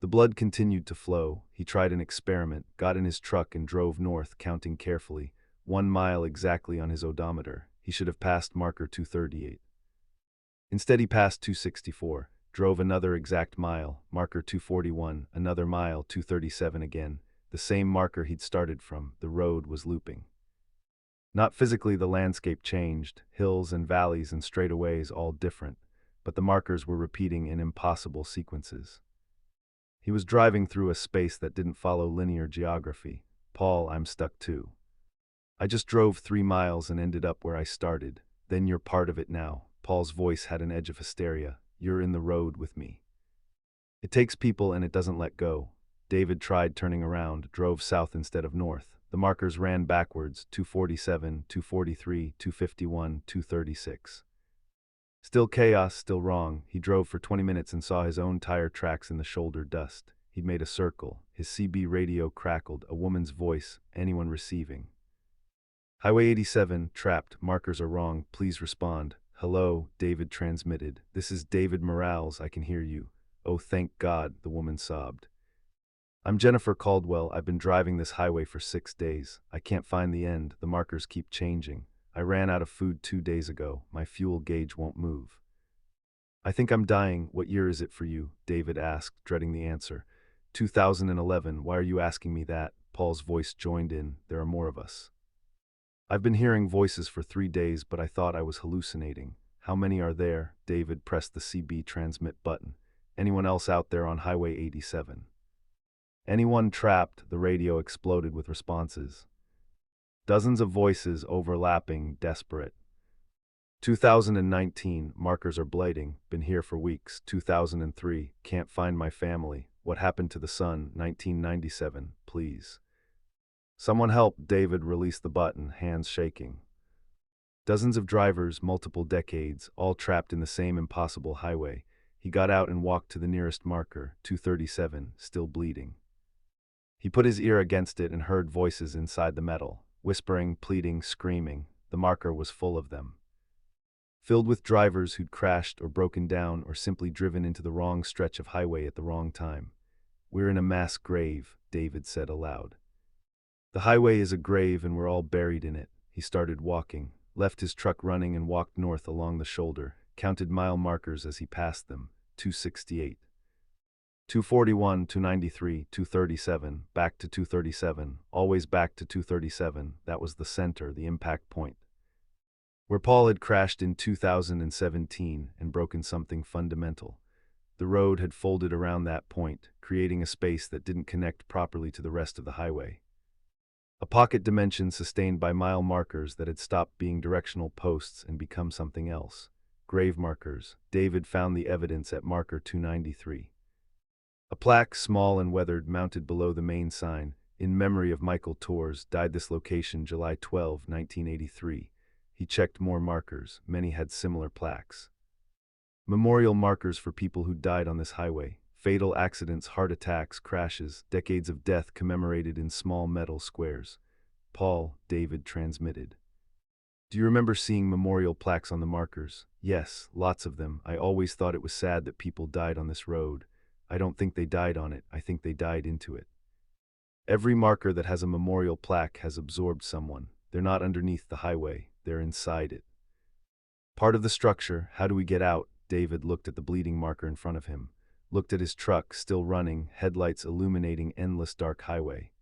The blood continued to flow. He tried an experiment, got in his truck and drove north, counting carefully. 1 mile exactly on his odometer. He should have passed marker 238. Instead he passed 264, drove another exact mile, marker 241, another mile, 237 again, the same marker he'd started from. The road was looping. Not physically, the landscape changed, hills and valleys and straightaways all different, but the markers were repeating in impossible sequences. He was driving through a space that didn't follow linear geography. Paul, I'm stuck too. I just drove 3 miles and ended up where I started. Then you're part of it now. Paul's voice had an edge of hysteria. You're in the road with me. It takes people and it doesn't let go. David tried turning around, drove south instead of north. The markers ran backwards, 247, 243, 251, 236. Still chaos, still wrong. He drove for 20 minutes and saw his own tire tracks in the shoulder dust. He'd made a circle. His CB radio crackled, a woman's voice, anyone receiving. Highway 87, trapped, markers are wrong, please respond. Hello, David transmitted. This is David Morales, I can hear you. Oh, thank God, the woman sobbed. I'm Jennifer Caldwell, I've been driving this highway for 6 days. I can't find the end, the markers keep changing. I ran out of food 2 days ago, my fuel gauge won't move. I think I'm dying, what year is it for you? David asked, dreading the answer. 2011, why are you asking me that? Paul's voice joined in, there are more of us. I've been hearing voices for 3 days, but I thought I was hallucinating. How many are there? David pressed the CB transmit button. Anyone else out there on Highway 87? Anyone trapped? The radio exploded with responses. Dozens of voices overlapping, desperate. 2019, markers are blighting, been here for weeks. 2003, can't find my family. What happened to the sun? 1997, please. Someone help, David released the button, hands shaking. Dozens of drivers, multiple decades, all trapped in the same impossible highway. He got out and walked to the nearest marker, 237, still bleeding. He put his ear against it and heard voices inside the metal, whispering, pleading, screaming. The marker was full of them. Filled with drivers who'd crashed or broken down or simply driven into the wrong stretch of highway at the wrong time. We're in a mass grave, David said aloud. The highway is a grave and we're all buried in it. He started walking, left his truck running and walked north along the shoulder, counted mile markers as he passed them, 268. 241, 293, 237, back to 237, always back to 237, that was the center, the impact point. Where Paul had crashed in 2017 and broken something fundamental. The road had folded around that point, creating a space that didn't connect properly to the rest of the highway. A pocket dimension sustained by mile markers that had stopped being directional posts and become something else. Grave markers. David found the evidence at marker 293. A plaque, small and weathered, mounted below the main sign, in memory of Michael Torres, died this location July 12, 1983. He checked more markers. Many had similar plaques. Memorial markers for people who died on this highway. Fatal accidents, heart attacks, crashes, decades of death commemorated in small metal squares. Paul, David transmitted. Do you remember seeing memorial plaques on the markers? Yes, lots of them. I always thought it was sad that people died on this road. I don't think they died on it, I think they died into it. Every marker that has a memorial plaque has absorbed someone. They're not underneath the highway, they're inside it. Part of the structure, how do we get out? David looked at the bleeding marker in front of him. Looked at his truck, still running, headlights illuminating endless dark highway.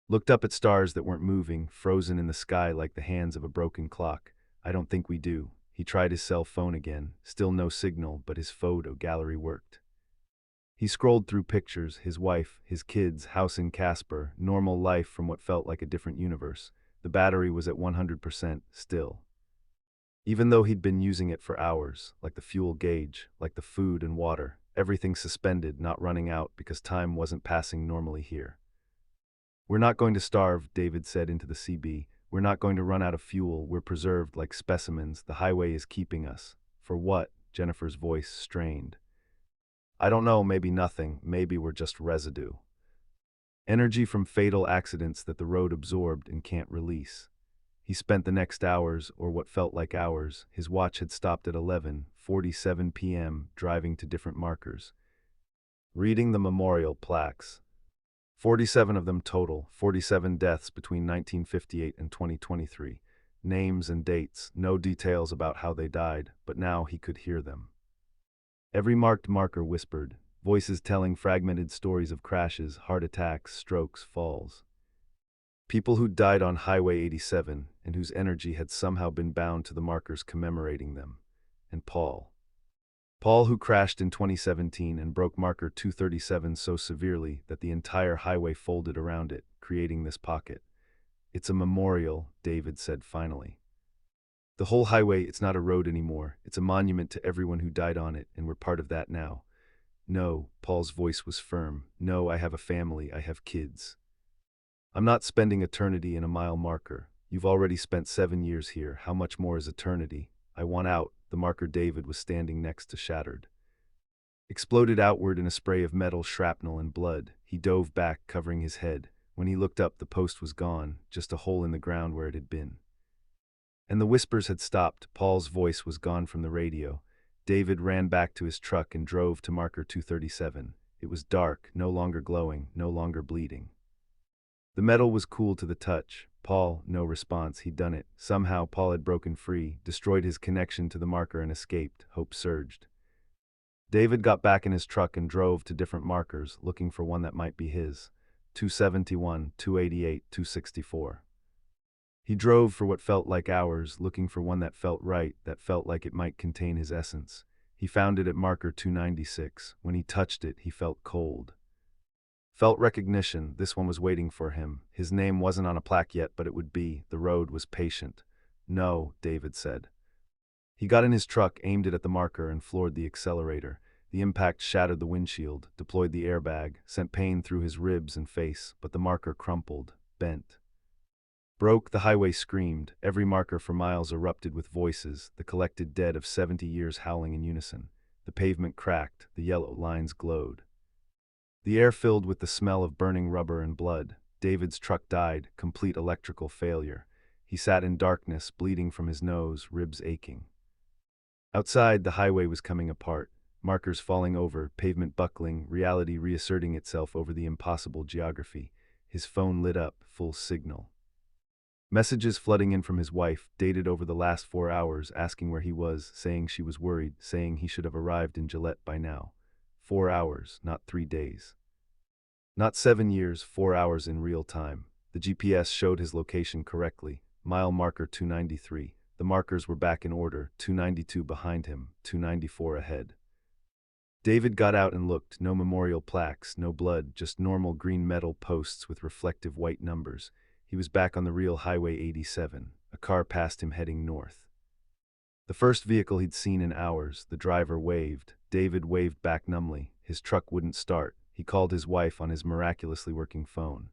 Looked up at stars that weren't moving, frozen in the sky like the hands of a broken clock. I don't think we do. He tried his cell phone again, still no signal, but his photo gallery worked. He scrolled through pictures, his wife, his kids, house in Casper, normal life from what felt like a different universe. The battery was at 100%, still. Even though he'd been using it for hours, like the fuel gauge, like the food and water, everything suspended, not running out because time wasn't passing normally here. We're not going to starve, David said into the CB. We're not going to run out of fuel, we're preserved like specimens, the highway is keeping us. For what? Jennifer's voice strained. I don't know, maybe nothing, maybe we're just residue. Energy from fatal accidents that the road absorbed and can't release. He spent the next hours, or what felt like hours, his watch had stopped at 11:47 p.m., driving to different markers. Reading the memorial plaques. 47 of them total, 47 deaths between 1958 and 2023. Names and dates, no details about how they died, but now he could hear them. Every marked marker whispered, voices telling fragmented stories of crashes, heart attacks, strokes, falls. People who died on Highway 87 and whose energy had somehow been bound to the markers commemorating them. And Paul. Paul, who crashed in 2017 and broke marker 237 so severely that the entire highway folded around it, creating this pocket. It's a memorial, David said finally. The whole highway, it's not a road anymore. It's a monument to everyone who died on it, and we're part of that now. No, Paul's voice was firm. No, I have a family, I have kids. I'm not spending eternity in a mile marker. You've already spent 7 years here. How much more is eternity? I want out. The marker David was standing next to shattered. Exploded outward in a spray of metal, shrapnel, and blood. He dove back, covering his head. When he looked up, the post was gone, just a hole in the ground where it had been. And the whispers had stopped. Paul's voice was gone from the radio. David ran back to his truck and drove to marker 237. It was dark, no longer glowing, no longer bleeding. The metal was cool to the touch. Paul, no response, he'd done it. Somehow Paul had broken free, destroyed his connection to the marker and escaped. Hope surged. David got back in his truck and drove to different markers, looking for one that might be his. 271, 288, 264. He drove for what felt like hours, looking for one that felt right, that felt like it might contain his essence. He found it at marker 296. When he touched it, he felt cold. Felt recognition. This one was waiting for him. His name wasn't on a plaque yet, but it would be. The road was patient. No, David said. He got in his truck, aimed it at the marker, and floored the accelerator. The impact shattered the windshield, deployed the airbag, sent pain through his ribs and face, but the marker crumpled, bent. Broke, the highway screamed. Every marker for miles erupted with voices, the collected dead of 70 years howling in unison. The pavement cracked, the yellow lines glowed. The air filled with the smell of burning rubber and blood. David's truck died, complete electrical failure. He sat in darkness, bleeding from his nose, ribs aching. Outside, the highway was coming apart. Markers falling over, pavement buckling, reality reasserting itself over the impossible geography. His phone lit up, full signal. Messages flooding in from his wife, dated over the last 4 hours, asking where he was, saying she was worried, saying he should have arrived in Gillette by now. 4 hours, not 3 days. Not 7 years, 4 hours in real time. The GPS showed his location correctly. Mile marker 293. The markers were back in order, 292 behind him, 294 ahead. David got out and looked. No memorial plaques, no blood, just normal green metal posts with reflective white numbers. He was back on the real Highway 87. A car passed him heading north. The first vehicle he'd seen in hours. The driver waved. David waved back numbly. His truck wouldn't start. He called his wife on his miraculously working phone.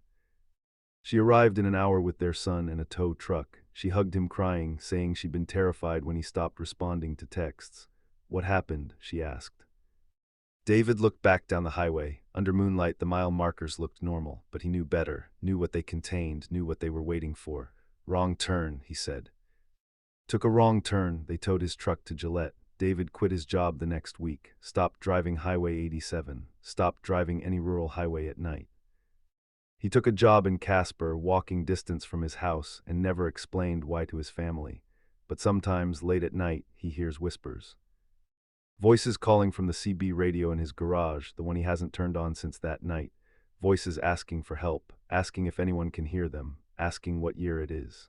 She arrived in an hour with their son and a tow truck. She hugged him crying, saying she'd been terrified when he stopped responding to texts. What happened? She asked. David looked back down the highway. Under moonlight, the mile markers looked normal, but he knew better, knew what they contained, knew what they were waiting for. Wrong turn, he said. Took a wrong turn. They towed his truck to Gillette. David quit his job the next week, stopped driving Highway 87, stopped driving any rural highway at night. He took a job in Casper, walking distance from his house, and never explained why to his family. But sometimes, late at night, he hears whispers. Voices calling from the CB radio in his garage, the one he hasn't turned on since that night. Voices asking for help, asking if anyone can hear them, asking what year it is.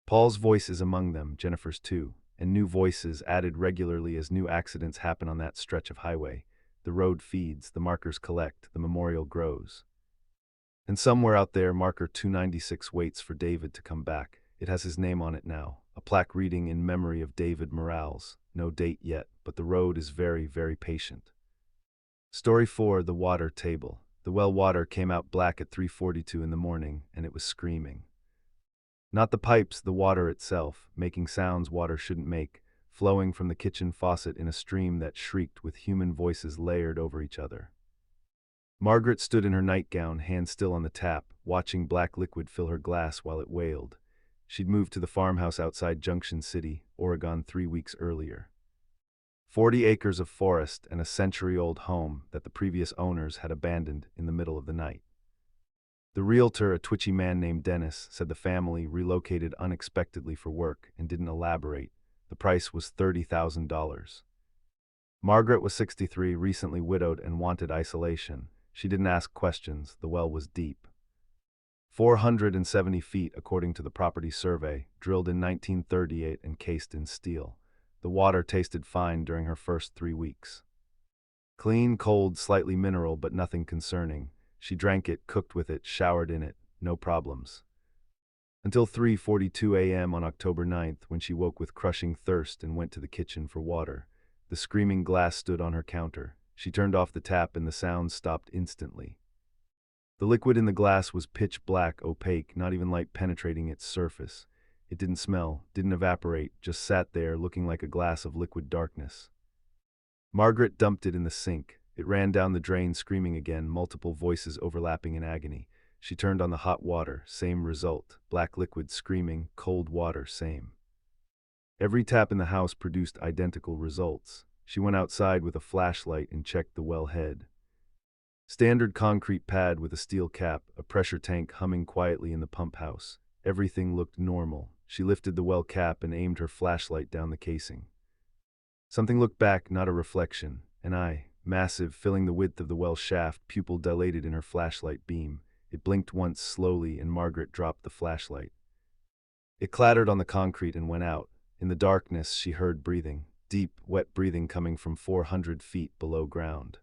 Paul's voice is among them, Jennifer's too, and new voices added regularly as new accidents happen on that stretch of highway. The road feeds, the markers collect, the memorial grows. And somewhere out there, marker 296 waits for David to come back. It has his name on it now, a plaque reading in memory of David Morales. No date yet, but the road is very, very patient. Story 4, The Water Table. The well water came out black at 3:42 in the morning, and it was screaming. Not the pipes, the water itself, making sounds water shouldn't make, flowing from the kitchen faucet in a stream that shrieked with human voices layered over each other. Margaret stood in her nightgown, hand still on the tap, watching black liquid fill her glass while it wailed. She'd moved to the farmhouse outside Junction City, Oregon 3 weeks earlier. 40 acres of forest and a century-old home that the previous owners had abandoned in the middle of the night. The realtor, a twitchy man named Dennis, said the family relocated unexpectedly for work and didn't elaborate. The price was $30,000. Margaret was 63, recently widowed, and wanted isolation. She didn't ask questions. The well was deep. 470 feet, according to the property survey, drilled in 1938 and cased in steel. The water tasted fine during her first 3 weeks. Clean, cold, slightly mineral, but nothing concerning. She drank it, cooked with it, showered in it, no problems. Until 3:42 a.m. on October 9th, when she woke with crushing thirst and went to the kitchen for water. The screaming glass stood on her counter. She turned off the tap and the sound stopped instantly. The liquid in the glass was pitch black, opaque, not even light penetrating its surface. It didn't smell, didn't evaporate, just sat there looking like a glass of liquid darkness. Margaret dumped it in the sink. It ran down the drain, screaming again, multiple voices overlapping in agony. She turned on the hot water, same result. Black liquid screaming, cold water, same. Every tap in the house produced identical results. She went outside with a flashlight and checked the well head. Standard concrete pad with a steel cap, a pressure tank humming quietly in the pump house. Everything looked normal. She lifted the well cap and aimed her flashlight down the casing. Something looked back, not a reflection. An eye, massive, filling the width of the well shaft, pupil dilated in her flashlight beam. It blinked once slowly, and Margaret dropped the flashlight. It clattered on the concrete and went out. In the darkness, she heard breathing, deep, wet breathing coming from 400 feet below ground.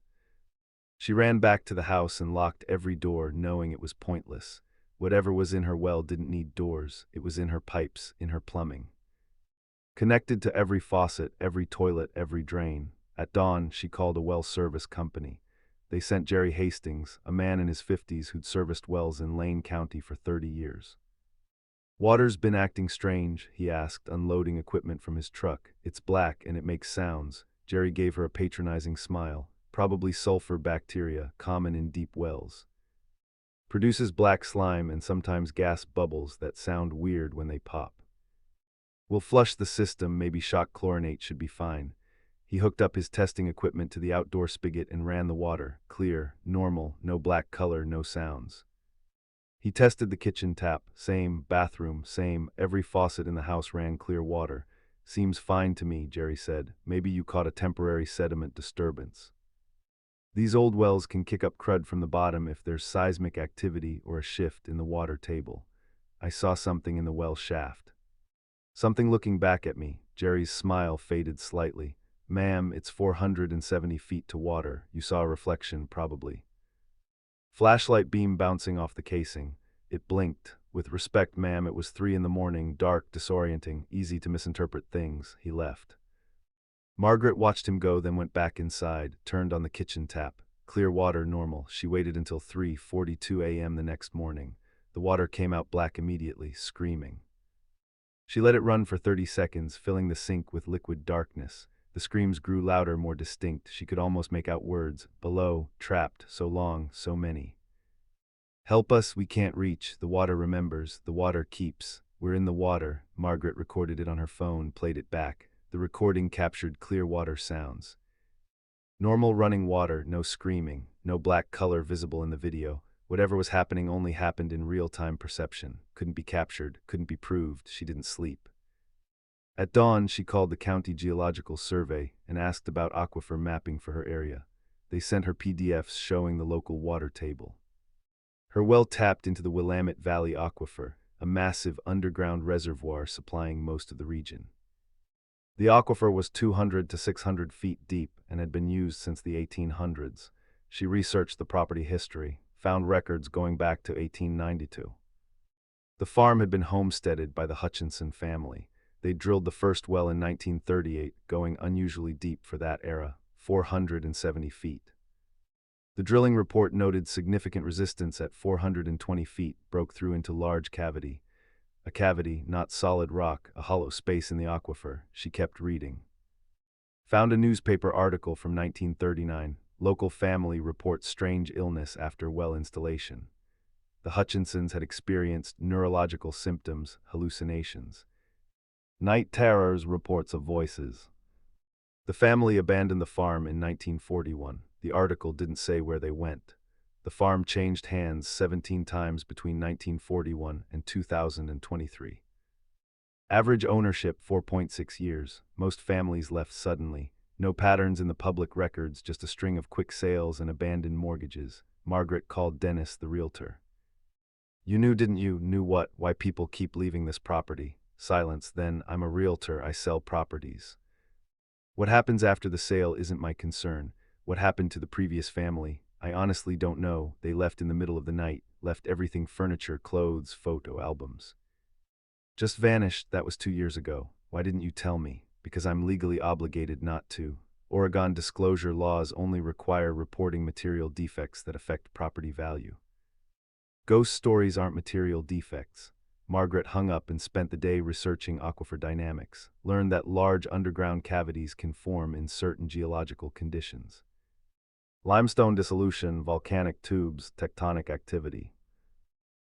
She ran back to the house and locked every door, knowing it was pointless. Whatever was in her well didn't need doors. It was in her pipes, in her plumbing. Connected to every faucet, every toilet, every drain. At dawn, she called a well service company. They sent Jerry Hastings, a man in his 50s who'd serviced wells in Lane County for 30 years. "Water's been acting strange," he asked, unloading equipment from his truck. "It's black and it makes sounds." Jerry gave her a patronizing smile. "Probably sulfur bacteria, common in deep wells. Produces black slime and sometimes gas bubbles that sound weird when they pop. We'll flush the system, maybe shock chlorinate should be fine." He hooked up his testing equipment to the outdoor spigot and ran the water. Clear, normal, no black color, no sounds. He tested the kitchen tap. Same. Bathroom, same. Every faucet in the house ran clear water. "Seems fine to me," Jerry said. "Maybe you caught a temporary sediment disturbance. These old wells can kick up crud from the bottom if there's seismic activity or a shift in the water table. I saw something in the well shaft." Something looking back at me. Jerry's smile faded slightly. "Ma'am, it's 470 feet to water. You saw a reflection, probably." Flashlight beam bouncing off the casing. It blinked. "With respect, ma'am, it was 3 in the morning, dark, disorienting, easy to misinterpret things." He left. Margaret watched him go, then went back inside, turned on the kitchen tap. Clear water, normal. She waited until 3:42 a.m. the next morning. The water came out black immediately, screaming. She let it run for 30 seconds, filling the sink with liquid darkness. The screams grew louder, more distinct. She could almost make out words. "Below, trapped, so long, so many. Help us, we can't reach. The water remembers, the water keeps. We're in the water." Margaret recorded it on her phone, played it back. The recording captured clear water sounds. Normal running water, no screaming, no black color visible in the video. Whatever was happening only happened in real-time perception. Couldn't be captured, couldn't be proved. She didn't sleep. At dawn, she called the County Geological Survey and asked about aquifer mapping for her area. They sent her PDFs showing the local water table. Her well tapped into the Willamette Valley Aquifer, a massive underground reservoir supplying most of the region. The aquifer was 200 to 600 feet deep and had been used since the 1800s. She researched the property history, found records going back to 1892. The farm had been homesteaded by the Hutchinson family. They drilled the first well in 1938, going unusually deep for that era, 470 feet. The drilling report noted significant resistance at 420 feet, broke through into large cavity. A cavity, not solid rock, a hollow space in the aquifer. She kept reading. Found a newspaper article from 1939. Local family reports strange illness after well installation. The Hutchinsons had experienced neurological symptoms, hallucinations. Night terrors, reports of voices. The family abandoned the farm in 1941. The article didn't say where they went. The farm changed hands 17 times between 1941 and 2023. Average ownership 4.6 years. Most families left suddenly. No patterns in the public records, just a string of quick sales and abandoned mortgages. Margaret called Dennis, the realtor. You knew, didn't you? Knew what? Why people keep leaving this property? Silence. Then, I'm a realtor. I sell properties. What happens after the sale isn't my concern. What happened to the previous family? I honestly don't know. They left in the middle of the night, left everything: furniture, clothes, photo albums. Just vanished. That was 2 years ago. Why didn't you tell me? Because I'm legally obligated not to. Oregon disclosure laws only require reporting material defects that affect property value. Ghost stories aren't material defects. Margaret hung up and spent the day researching aquifer dynamics, learned that large underground cavities can form in certain geological conditions. Limestone dissolution, volcanic tubes, tectonic activity.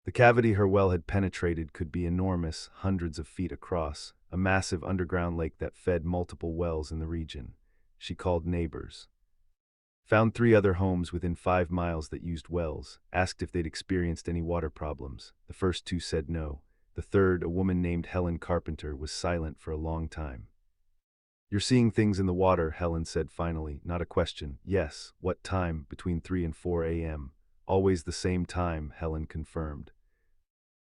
The cavity her well had penetrated could be enormous, hundreds of feet across, a massive underground lake that fed multiple wells in the region. She called neighbors. Found 3 other homes within 5 miles that used wells, asked if they'd experienced any water problems. The first 2 said no. The third, a woman named Helen Carpenter, was silent for a long time. You're seeing things in the water, Helen said finally, not a question. Yes. What time? Between 3 and 4 a.m. Always the same time, Helen confirmed.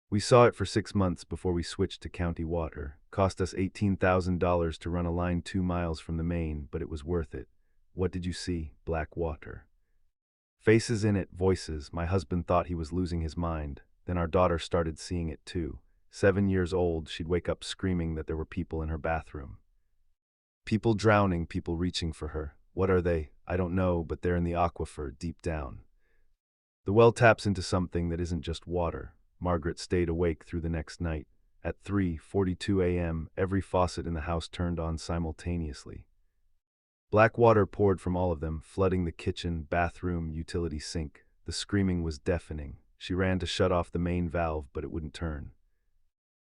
We saw it for 6 months before we switched to county water. Cost us $18,000 to run a line 2 miles from the main, but it was worth it. What did you see? Black water. Faces in it, voices. My husband thought he was losing his mind. Then our daughter started seeing it too. 7 years old, she'd wake up screaming that there were people in her bathroom. People drowning, people reaching for her. What are they? I don't know, but they're in the aquifer, deep down. The well taps into something that isn't just water. Margaret stayed awake through the next night. At 3:42 a.m., every faucet in the house turned on simultaneously. Black water poured from all of them, flooding the kitchen, bathroom, utility sink. The screaming was deafening. She ran to shut off the main valve, but it wouldn't turn.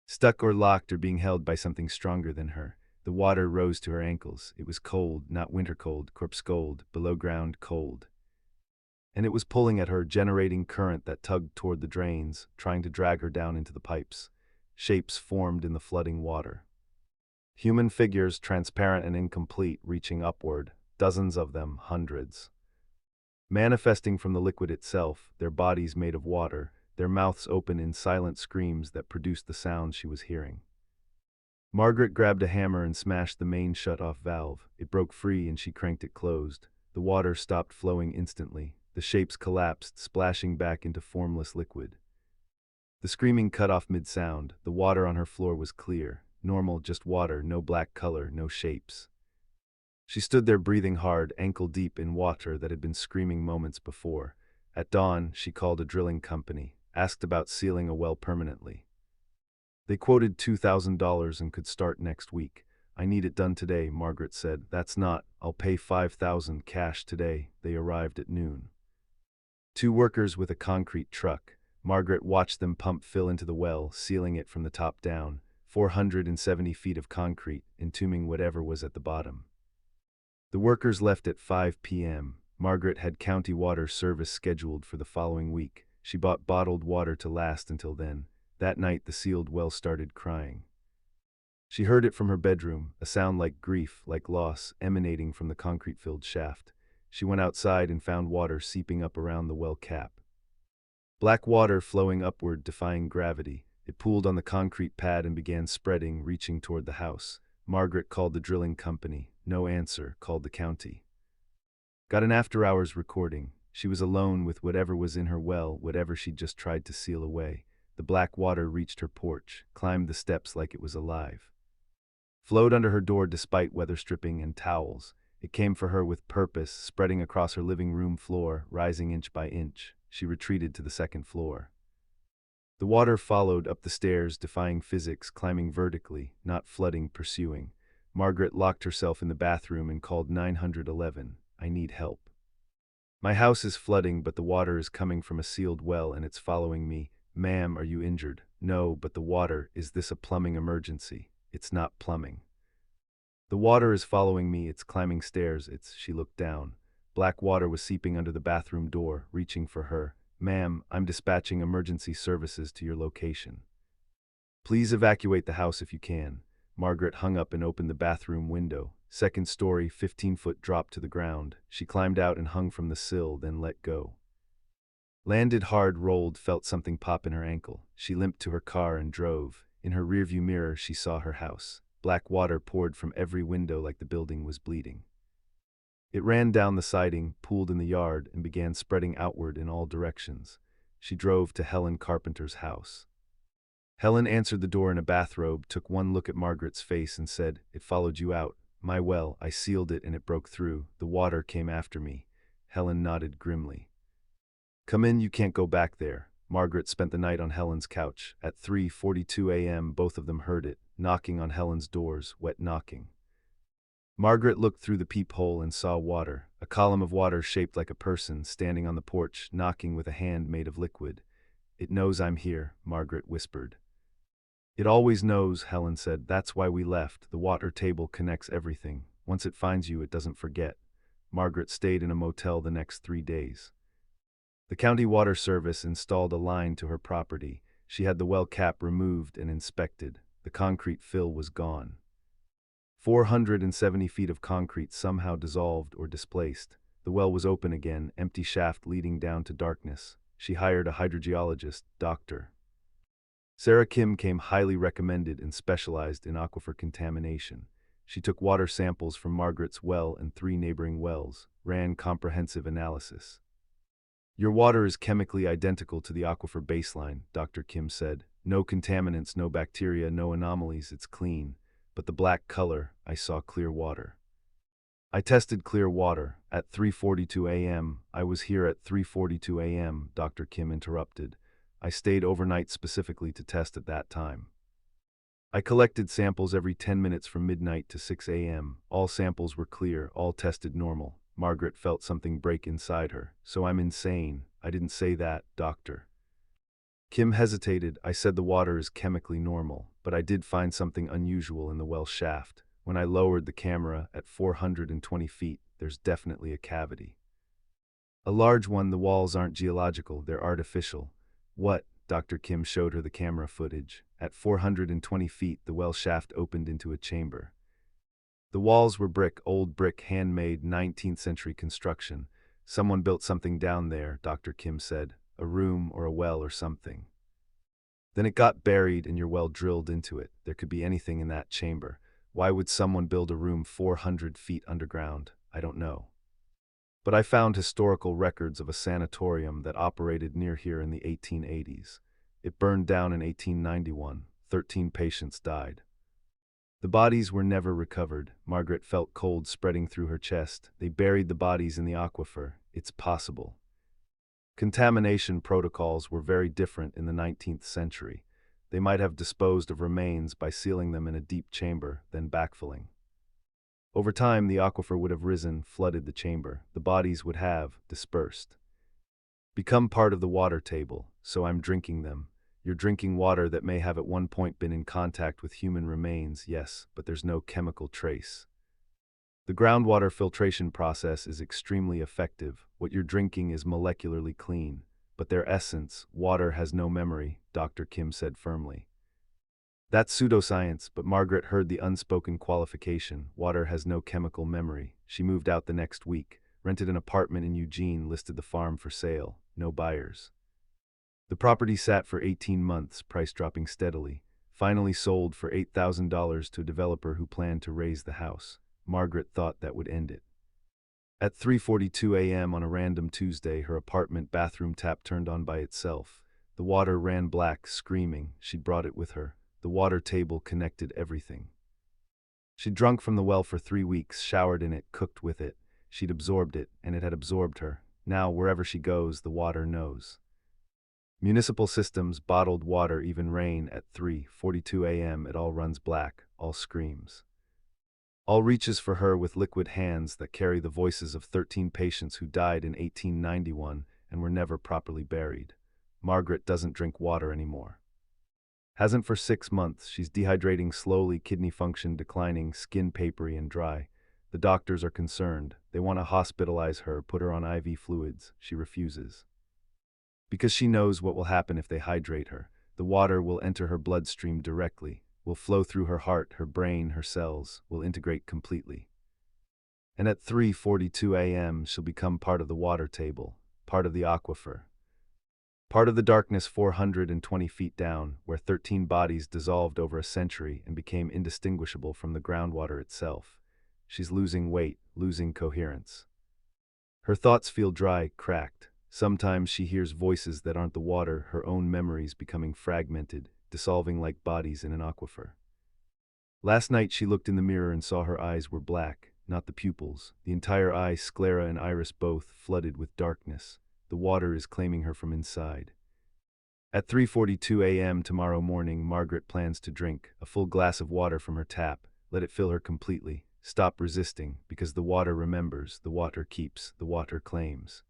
Stuck or locked or being held by something stronger than her. The water rose to her ankles. It was cold, not winter cold, corpse cold, below ground cold. And it was pulling at her, generating current that tugged toward the drains, trying to drag her down into the pipes. Shapes formed in the flooding water. Human figures, transparent and incomplete, reaching upward, dozens of them, hundreds. Manifesting from the liquid itself, their bodies made of water, their mouths open in silent screams that produced the sounds she was hearing. Margaret grabbed a hammer and smashed the main shut-off valve. It broke free and she cranked it closed. The water stopped flowing instantly. The shapes collapsed, splashing back into formless liquid. The screaming cut off mid-sound. The water on her floor was clear. Normal, just water, no black color, no shapes. She stood there breathing hard, ankle deep in water that had been screaming moments before. At dawn, she called a drilling company, asked about sealing a well permanently. They quoted $2,000 and could start next week. I need it done today, Margaret said. That's not, I'll pay $5,000 cash today. They arrived at noon. 2 workers with a concrete truck. Margaret watched them pump fill into the well, sealing it from the top down. 470 feet of concrete, entombing whatever was at the bottom. The workers left at 5 p.m. Margaret had county water service scheduled for the following week. She bought bottled water to last until then. That night, the sealed well started crying. She heard it from her bedroom, a sound like grief, like loss, emanating from the concrete-filled shaft. She went outside and found water seeping up around the well cap. Black water flowing upward, defying gravity. It pooled on the concrete pad and began spreading, reaching toward the house. Margaret called the drilling company. No answer. Called the county. Got an after-hours recording. She was alone with whatever was in her well, whatever she'd just tried to seal away. The black water reached her porch, climbed the steps like it was alive. Flowed under her door despite weather stripping and towels. It came for her with purpose, spreading across her living room floor, rising inch by inch. She retreated to the 2nd floor. The water followed up the stairs, defying physics, climbing vertically, not flooding, pursuing. Margaret locked herself in the bathroom and called 911. I need help. My house is flooding, but the water is coming from a sealed well and it's following me. Ma'am, are you injured? No, but the water, is this a plumbing emergency? It's not plumbing. The water is following me, it's climbing stairs, she looked down. Black water was seeping under the bathroom door, reaching for her. Ma'am, I'm dispatching emergency services to your location. Please evacuate the house if you can. Margaret hung up and opened the bathroom window. Second story, 15-foot drop to the ground. She climbed out and hung from the sill, then let go. Landed hard, rolled, felt something pop in her ankle. She limped to her car and drove. In her rearview mirror, she saw her house. Black water poured from every window like the building was bleeding. It ran down the siding, pooled in the yard, and began spreading outward in all directions. She drove to Helen Carpenter's house. Helen answered the door in a bathrobe, took one look at Margaret's face and said, "It followed you out." "My well, I sealed it and it broke through. The water came after me." Helen nodded grimly. "Come in, you can't go back there." Margaret spent the night on Helen's couch. At 3:42 a.m. both of them heard it, knocking on Helen's doors, wet knocking. Margaret looked through the peephole and saw water, a column of water shaped like a person, standing on the porch, knocking with a hand made of liquid. "It knows I'm here," Margaret whispered. "It always knows," Helen said. "That's why we left. The water table connects everything. Once it finds you, it doesn't forget." Margaret stayed in a motel the next 3 days. The county water service installed a line to her property. She had the well cap removed and inspected. The concrete fill was gone. 470 feet of concrete somehow dissolved or displaced. The well was open again, empty shaft leading down to darkness. She hired a hydrogeologist, Dr. Sarah Kim came, highly recommended and specialized in aquifer contamination. She took water samples from Margaret's well and 3 neighboring wells, ran comprehensive analysis. "Your water is chemically identical to the aquifer baseline," Dr. Kim said. "No contaminants, no bacteria, no anomalies, it's clean. But the black color, I saw clear water." "I tested clear water at 3:42 a.m. I was here at 3:42 a.m., Dr. Kim interrupted. "I stayed overnight specifically to test at that time. I collected samples every 10 minutes from midnight to 6 a.m. All samples were clear, all tested normal." Margaret felt something break inside her. "So I'm insane." "I didn't say that, Doctor." Kim hesitated. "I said the water is chemically normal, but I did find something unusual in the well shaft. When I lowered the camera at 420 feet, there's definitely a cavity. A large one. The walls aren't geological, they're artificial." "What?" Dr. Kim showed her the camera footage. At 420 feet, the well shaft opened into a chamber. The walls were brick, old brick, handmade, 19th century construction. "Someone built something down there," Dr. Kim said. "A room or a well or something. Then it got buried and your well drilled into it. There could be anything in that chamber. Why would someone build a room 400 feet underground? I don't know. But I found historical records of a sanatorium that operated near here in the 1880s. It burned down in 1891. 13 patients died. The bodies were never recovered." Margaret felt cold spreading through her chest. "They buried the bodies in the aquifer. It's possible." Contamination protocols were very different in the 19th century. They might have disposed of remains by sealing them in a deep chamber, then backfilling. Over time, the aquifer would have risen, flooded the chamber. The bodies would have dispersed, become part of the water table, so I'm drinking them. "You're drinking water that may have at one point been in contact with human remains, yes, but there's no chemical trace. The groundwater filtration process is extremely effective. What you're drinking is molecularly clean, but their essence, water, has no memory," Dr. Kim said firmly. "That's pseudoscience," but Margaret heard the unspoken qualification. Water has no chemical memory. She moved out the next week, rented an apartment in Eugene, listed the farm for sale. No buyers. The property sat for 18 months, price dropping steadily. Finally sold for $8,000 to a developer who planned to raise the house. Margaret thought that would end it. At 3:42 a.m. on a random Tuesday, her apartment bathroom tap turned on by itself. The water ran black, screaming. She'd brought it with her. The water table connected everything. She'd drunk from the well for 3 weeks, showered in it, cooked with it. She'd absorbed it, and it had absorbed her. Now, wherever she goes, the water knows. Municipal systems, bottled water, even rain. At 3:42 a.m. it all runs black, all screams. All reaches for her with liquid hands that carry the voices of 13 patients who died in 1891 and were never properly buried. Margaret doesn't drink water anymore. Hasn't for 6 months. She's dehydrating slowly, kidney function declining, skin papery and dry. The doctors are concerned. They want to hospitalize her, put her on IV fluids. She refuses. Because she knows what will happen if they hydrate her. The water will enter her bloodstream directly, will flow through her heart, her brain, her cells, will integrate completely. And at 3:42 a.m. she'll become part of the water table, part of the aquifer. Part of the darkness 420 feet down, where 13 bodies dissolved over a century and became indistinguishable from the groundwater itself. She's losing weight, losing coherence. Her thoughts feel dry, cracked. Sometimes she hears voices that aren't the water, her own memories becoming fragmented, dissolving like bodies in an aquifer. Last night she looked in the mirror and saw her eyes were black, not the pupils. The entire eye, sclera and iris both, flooded with darkness. The water is claiming her from inside. At 3:42 a.m. tomorrow morning, Margaret plans to drink a full glass of water from her tap. Let it fill her completely. Stop resisting, because the water remembers, the water keeps, the water claims.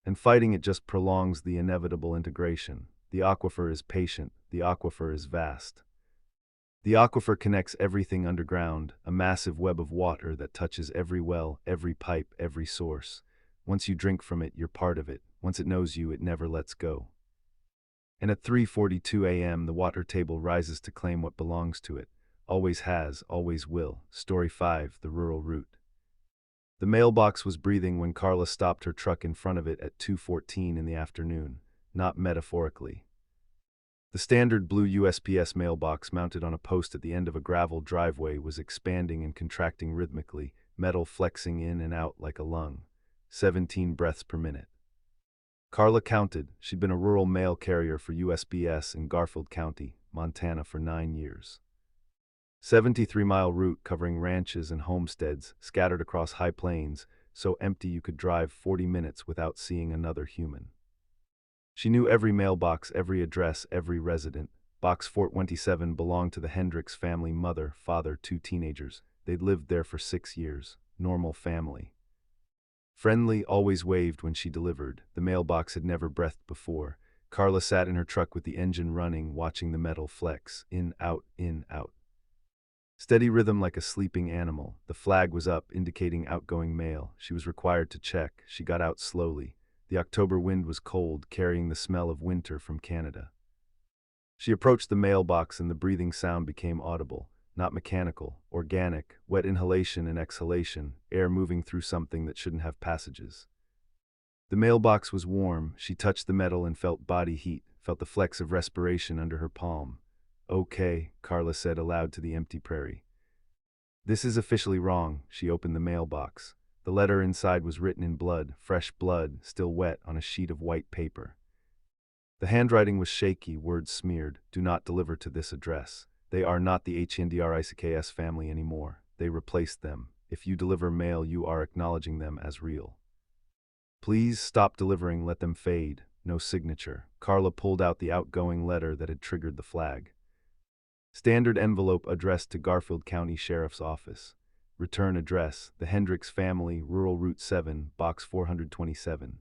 And fighting it just prolongs the inevitable integration. The aquifer is patient, the aquifer is vast. The aquifer connects everything underground, a massive web of water that touches every well, every pipe, every source. Once you drink from it, you're part of it. Once it knows you, it never lets go. And at 3:42 a.m. the water table rises to claim what belongs to it. Always has, always will. Story 5, The Rural Route. The mailbox was breathing when Carla stopped her truck in front of it at 2:14 in the afternoon, not metaphorically. The standard blue USPS mailbox mounted on a post at the end of a gravel driveway was expanding and contracting rhythmically, metal flexing in and out like a lung. 17 breaths per minute. Carla counted. She'd been a rural mail carrier for USPS in Garfield County, Montana for 9 years. 73-mile route covering ranches and homesteads scattered across high plains, so empty you could drive 40 minutes without seeing another human. She knew every mailbox, every address, every resident. Box 427 belonged to the Hendricks family, mother, father, 2 teenagers. They'd lived there for 6 years. Normal family. Friendly, always waved when she delivered. The mailbox had never breathed before. Carla sat in her truck with the engine running, watching the metal flex. In, out, in, out. Steady rhythm like a sleeping animal. The flag was up, indicating outgoing mail. She was required to check. She got out slowly. The October wind was cold, carrying the smell of winter from Canada. She approached the mailbox and the breathing sound became audible. Not mechanical, organic, wet inhalation and exhalation, air moving through something that shouldn't have passages. The mailbox was warm. She touched the metal and felt body heat, felt the flex of respiration under her palm. "Okay," Carla said aloud to the empty prairie. "This is officially wrong." She opened the mailbox. The letter inside was written in blood, fresh blood, still wet on a sheet of white paper. The handwriting was shaky, words smeared. "Do not deliver to this address. They are not the HNDRICKS family anymore. They replaced them. If you deliver mail, you are acknowledging them as real. Please stop delivering, let them fade." No signature. Carla pulled out the outgoing letter that had triggered the flag. Standard envelope addressed to Garfield County Sheriff's Office. Return address, the Hendricks family, Rural Route 7, Box 427.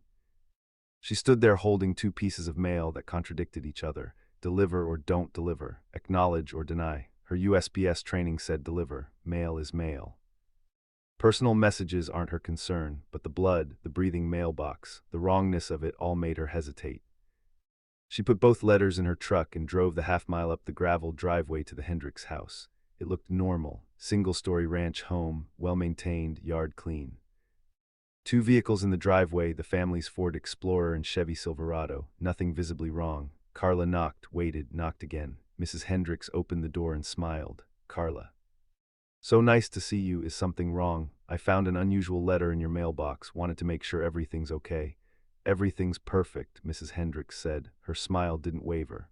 She stood there holding 2 pieces of mail that contradicted each other. Deliver or don't deliver, acknowledge or deny. Her USPS training said deliver, mail is mail. Personal messages aren't her concern, but the blood, the breathing mailbox, the wrongness of it all made her hesitate. She put both letters in her truck and drove the half-mile up the gravel driveway to the Hendricks house. It looked normal, single-story ranch home, well-maintained, yard clean. 2 vehicles in the driveway, the family's Ford Explorer and Chevy Silverado, nothing visibly wrong. Carla knocked, waited, knocked again. Mrs. Hendricks opened the door and smiled. "Carla. So nice to see you. Is something wrong? I found an unusual letter in your mailbox. Wanted to make sure everything's okay." "Everything's perfect," Mrs. Hendricks said. Her smile didn't waver.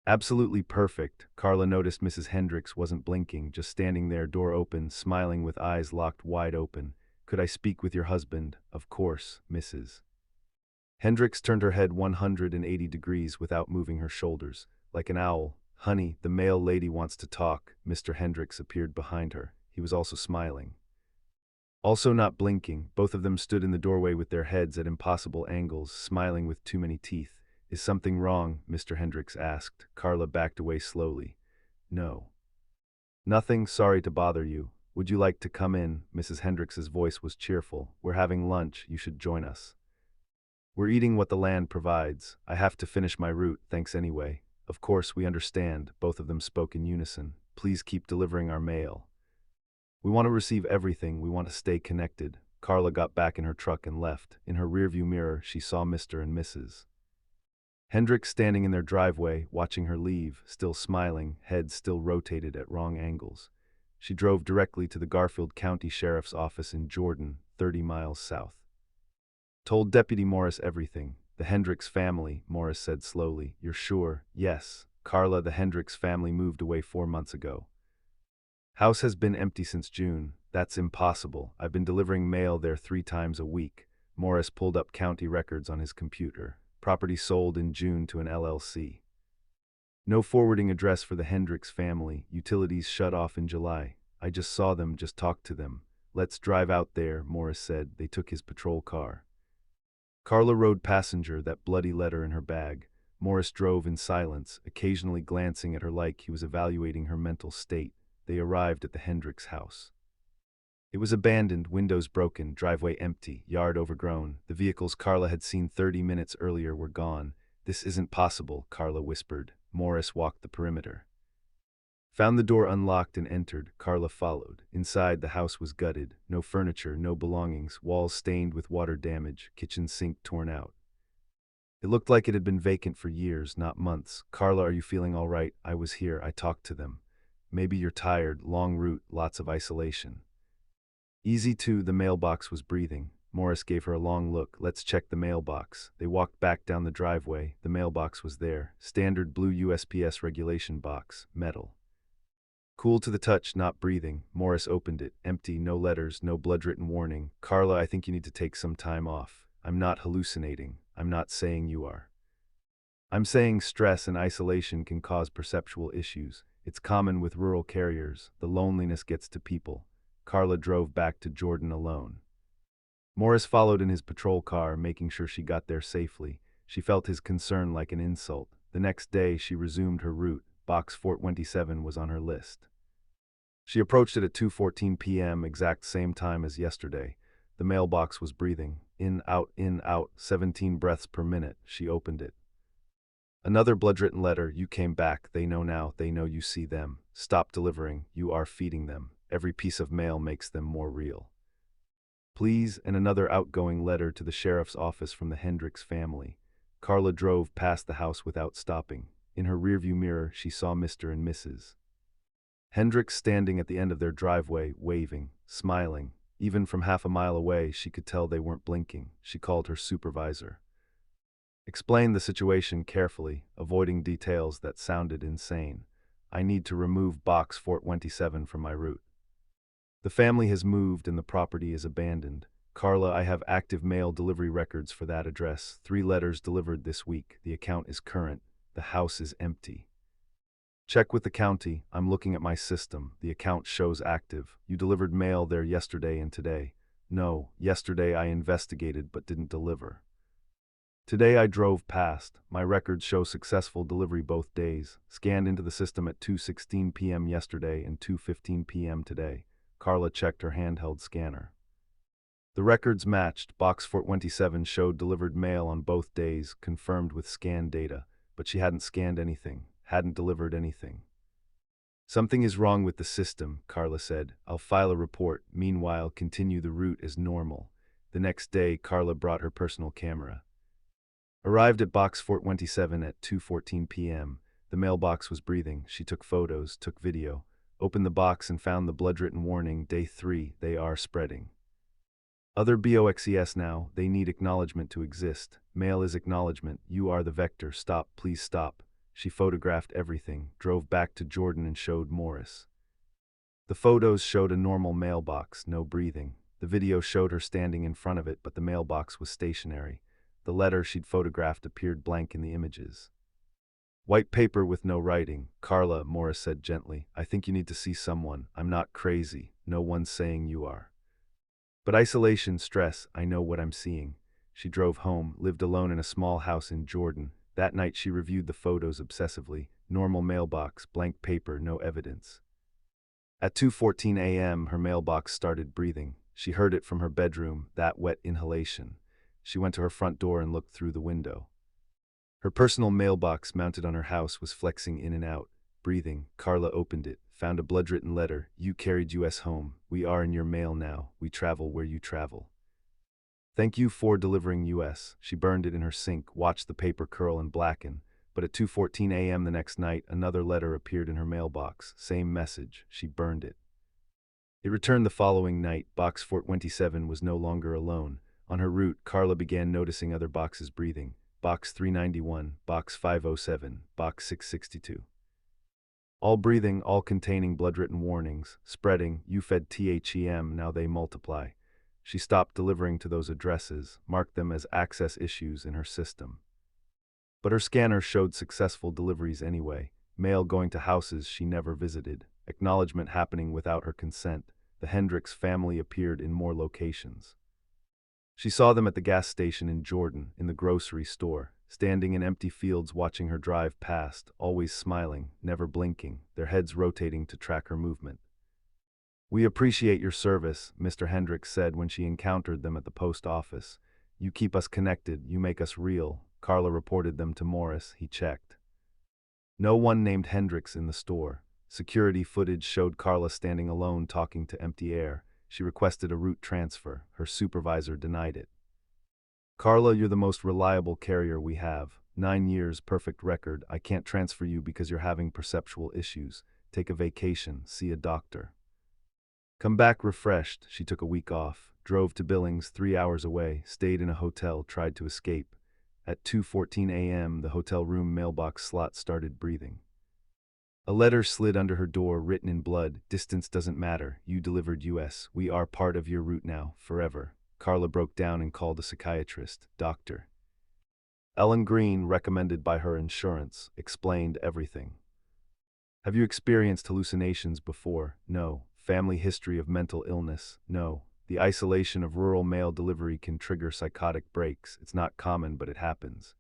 "Absolutely perfect." Carla noticed Mrs. Hendricks wasn't blinking, just standing there, door open, smiling with eyes locked wide open. "Could I speak with your husband?" "Of course, Mrs." Hendricks turned her head 180 degrees without moving her shoulders. Like an owl. "Honey, the mail lady wants to talk." Mr. Hendricks appeared behind her. He was also smiling. Also not blinking, both of them stood in the doorway with their heads at impossible angles, smiling with too many teeth. Is something wrong? Mr. Hendricks asked. Carla backed away slowly. No. Nothing, sorry to bother you. Would you like to come in? Mrs. Hendricks's voice was cheerful. We're having lunch, you should join us. We're eating what the land provides. I have to finish my route, thanks anyway. Of course, we understand, both of them spoke in unison. Please keep delivering our mail. We want to receive everything, we want to stay connected. Carla got back in her truck and left. In her rearview mirror, she saw Mr. and Mrs. Hendricks standing in their driveway, watching her leave, still smiling, head still rotated at wrong angles. She drove directly to the Garfield County Sheriff's Office in Jordan, 30 miles south. Told Deputy Morris everything. The Hendricks family, Morris said slowly. You're sure? Yes. Carla, the Hendricks family moved away 4 months ago. House has been empty since June. That's impossible. I've been delivering mail there 3 times a week. Morris pulled up county records on his computer. Property sold in June to an LLC. No forwarding address for the Hendricks family. Utilities shut off in July. I just saw them, just talked to them. Let's drive out there, Morris said. They took his patrol car. Carla rode passenger, that bloody letter in her bag. Morris drove in silence, occasionally glancing at her like he was evaluating her mental state. They arrived at the Hendricks house. It was abandoned, windows broken, driveway empty, yard overgrown. The vehicles Carla had seen 30 minutes earlier were gone. This isn't possible, Carla whispered. Morris walked the perimeter. Found the door unlocked and entered. Carla followed. Inside, the house was gutted. No furniture, no belongings, walls stained with water damage, kitchen sink torn out. It looked like it had been vacant for years, not months. Carla, are you feeling all right? I was here, I talked to them. Maybe you're tired, long route, lots of isolation. Easy too, the mailbox was breathing. Morris gave her a long look. Let's check the mailbox. They walked back down the driveway. The mailbox was there. Standard blue USPS regulation box, metal. Cool to the touch, not breathing. Morris opened it. Empty, no letters, no blood-written warning. Carla, I think you need to take some time off. I'm not hallucinating. I'm not saying you are. I'm saying stress and isolation can cause perceptual issues. It's common with rural carriers. The loneliness gets to people. Carla drove back to Jordan alone. Morris followed in his patrol car, making sure she got there safely. She felt his concern like an insult. The next day, she resumed her route. Box 427 was on her list. She approached it at 2:14 p.m., exact same time as yesterday. The mailbox was breathing. In, out, 17 breaths per minute. She opened it. Another blood-written letter. You came back. They know now. They know you see them. Stop delivering. You are feeding them. Every piece of mail makes them more real. Please, and another outgoing letter to the sheriff's office from the Hendricks family. Carla drove past the house without stopping. In her rearview mirror, she saw Mr. and Mrs. Hendricks standing at the end of their driveway, waving, smiling. Even from half a mile away, she could tell they weren't blinking. She called her supervisor. Explained the situation carefully, avoiding details that sounded insane. I need to remove box 427 from my route. The family has moved and the property is abandoned. Carla, I have active mail delivery records for that address. 3 letters delivered this week. The account is current. The house is empty. Check with the county. I'm looking at my system. The account shows active. You delivered mail there yesterday and today. No, yesterday I investigated but didn't deliver. Today I drove past. My records show successful delivery both days. Scanned into the system at 2:16 p.m. yesterday and 2:15 p.m. today. Carla checked her handheld scanner. The records matched. Box 427 showed delivered mail on both days, confirmed with scanned data, but she hadn't scanned anything, hadn't delivered anything. Something is wrong with the system, Carla said. I'll file a report. Meanwhile, continue the route as normal. The next day, Carla brought her personal camera. Arrived at box 427 at 2:14 p.m. The mailbox was breathing. She took photos, took video, opened the box and found the blood-written warning, Day 3, they are spreading. Other boxes now, they need acknowledgement to exist. Mail is acknowledgement. You are the vector. Stop, please stop. She photographed everything, drove back to Jordan and showed Morris. The photos showed a normal mailbox, no breathing. The video showed her standing in front of it, but the mailbox was stationary. The letter she'd photographed appeared blank in the images. White paper with no writing. Carla, Morris said gently, I think you need to see someone. I'm not crazy. No one's saying you are. But isolation, stress, I know what I'm seeing. She drove home, lived alone in a small house in Jordan. That night she reviewed the photos obsessively. Normal mailbox, blank paper, no evidence. At 2:14 a.m., her mailbox started breathing. She heard it from her bedroom, that wet inhalation. She went to her front door and looked through the window. Her personal mailbox mounted on her house was flexing in and out, breathing. Carla opened it, found a blood-written letter. You carried us home. We are in your mail now. We travel where you travel. Thank you for delivering us. She burned it in her sink, watched the paper curl and blacken. But at 2:14 a.m. the next night, another letter appeared in her mailbox. Same message. She burned it. It returned the following night. Box 427 was no longer alone. On her route, Carla began noticing other boxes breathing. Box 391, Box 507, Box 662. All breathing, all containing blood-written warnings, spreading. You fed THEM, now they multiply. She stopped delivering to those addresses, marked them as access issues in her system. But her scanner showed successful deliveries anyway, mail going to houses she never visited, acknowledgement happening without her consent. The Hendricks family appeared in more locations. She saw them at the gas station in Jordan, in the grocery store, standing in empty fields watching her drive past, always smiling, never blinking, their heads rotating to track her movement. We appreciate your service, Mr. Hendricks said when she encountered them at the post office. You keep us connected, you make us real. Carla reported them to Morris. He checked. No one named Hendricks in the store. Security footage showed Carla standing alone talking to empty air. She requested a route transfer. Her supervisor denied it. Carla, you're the most reliable carrier we have. 9 years, perfect record. I can't transfer you because you're having perceptual issues. Take a vacation, see a doctor. Come back refreshed. She took a week off, drove to Billings 3 hours away, stayed in a hotel, tried to escape. At 2:14 a.m., the hotel room mailbox slot started breathing. A letter slid under her door, written in blood. Distance doesn't matter. You delivered us. We are part of your route now, forever. Carla broke down and called a psychiatrist. Dr. Ellen Green, recommended by her insurance, explained everything. Have you experienced hallucinations before? No. Family history of mental illness? No. The isolation of rural mail delivery can trigger psychotic breaks. It's not common, but it happens.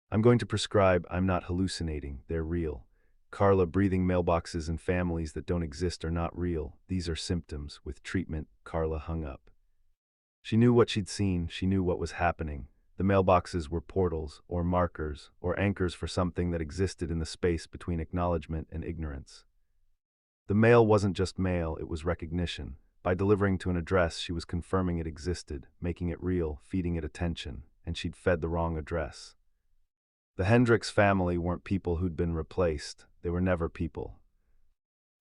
I'm going to prescribe. I'm not hallucinating. They're real. Carla, breathing mailboxes and families that don't exist are not real. These are symptoms. With treatment, Carla hung up. She knew what she'd seen. She knew what was happening. The mailboxes were portals, or markers, or anchors for something that existed in the space between acknowledgement and ignorance. The mail wasn't just mail, it was recognition. By delivering to an address, she was confirming it existed, making it real, feeding it attention, and she'd fed the wrong address. The Hendricks family weren't people who'd been replaced. They were never people.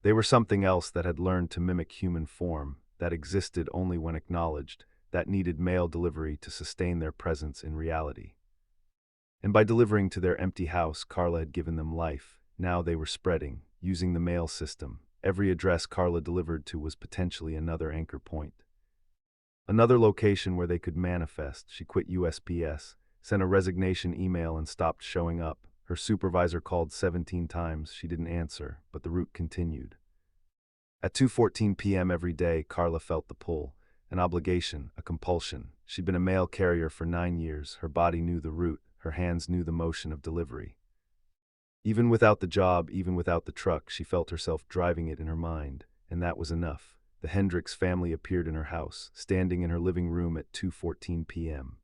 They were something else that had learned to mimic human form, that existed only when acknowledged, that needed mail delivery to sustain their presence in reality. And by delivering to their empty house, Carla had given them life. Now they were spreading, using the mail system. Every address Carla delivered to was potentially another anchor point. Another location where they could manifest. She quit USPS, sent a resignation email and stopped showing up. Her supervisor called 17 times. She didn't answer, but the route continued. At 2:14 p.m. every day, Carla felt the pull, an obligation, a compulsion. She'd been a mail carrier for 9 years. Her body knew the route. Her hands knew the motion of delivery. Even without the job, even without the truck, she felt herself driving it in her mind, and that was enough. The Hendricks family appeared in her house, standing in her living room at 2:14 p.m.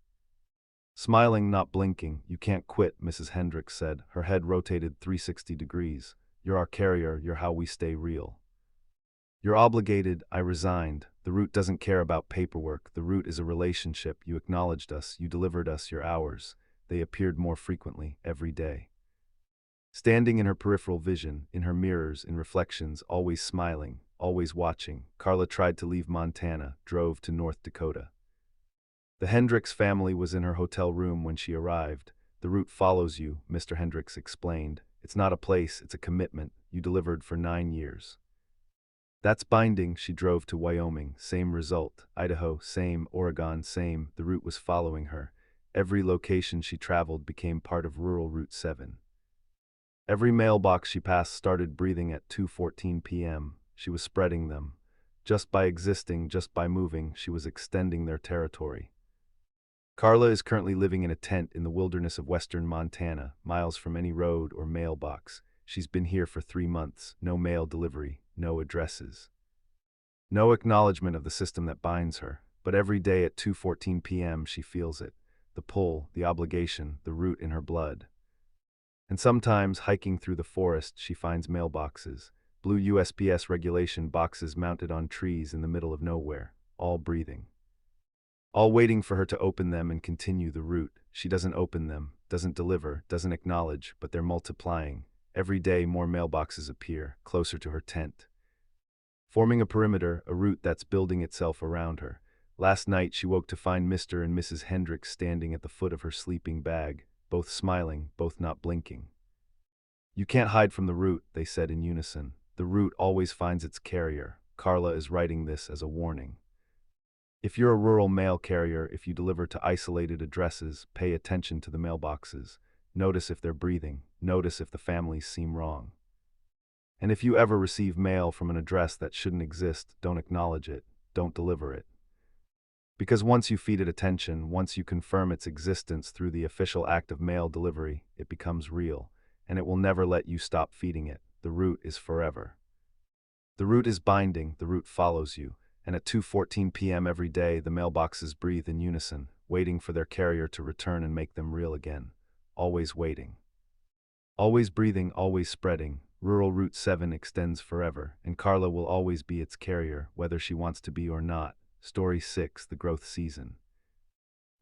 Smiling, not blinking. You can't quit, Mrs. Hendricks said. Her head rotated 360 degrees. You're our carrier, you're how we stay real. You're obligated. I resigned. The route doesn't care about paperwork. The route is a relationship. You acknowledged us, you delivered us your hours. They appeared more frequently, every day. Standing in her peripheral vision, in her mirrors, in reflections, always smiling, always watching, Carla tried to leave Montana, drove to North Dakota. The Hendricks family was in her hotel room when she arrived. The route follows you, Mr. Hendricks explained. It's not a place, it's a commitment. You delivered for 9 years. That's binding. She drove to Wyoming, same result. Idaho, same. Oregon, same. The route was following her. Every location she traveled became part of rural Route 7. Every mailbox she passed started breathing at 2:14 p.m. She was spreading them. Just by existing, just by moving, she was extending their territory. Carla is currently living in a tent in the wilderness of western Montana, miles from any road or mailbox. She's been here for 3 months, no mail delivery, no addresses. No acknowledgement of the system that binds her, but every day at 2:14 p.m. she feels it. The pull, the obligation, the root in her blood. And sometimes, hiking through the forest, she finds mailboxes, blue USPS regulation boxes mounted on trees in the middle of nowhere, all breathing. All waiting for her to open them and continue the route. She doesn't open them, doesn't deliver, doesn't acknowledge, but they're multiplying. Every day more mailboxes appear, closer to her tent, forming a perimeter, a route that's building itself around her. Last night she woke to find Mr. and Mrs. Hendricks standing at the foot of her sleeping bag, both smiling, both not blinking. "You can't hide from the route," they said in unison. "The route always finds its carrier." Carla is writing this as a warning. If you're a rural mail carrier, if you deliver to isolated addresses, pay attention to the mailboxes. Notice if they're breathing. Notice if the families seem wrong. And if you ever receive mail from an address that shouldn't exist, don't acknowledge it. Don't deliver it. Because once you feed it attention, once you confirm its existence through the official act of mail delivery, it becomes real, and it will never let you stop feeding it. The root is forever. The root is binding, the root follows you, and at 2:14 p.m. every day, the mailboxes breathe in unison, waiting for their carrier to return and make them real again. Always waiting. Always breathing, always spreading. Rural Route 7 extends forever, and Carla will always be its carrier, whether she wants to be or not. Story 6, The Growth Season.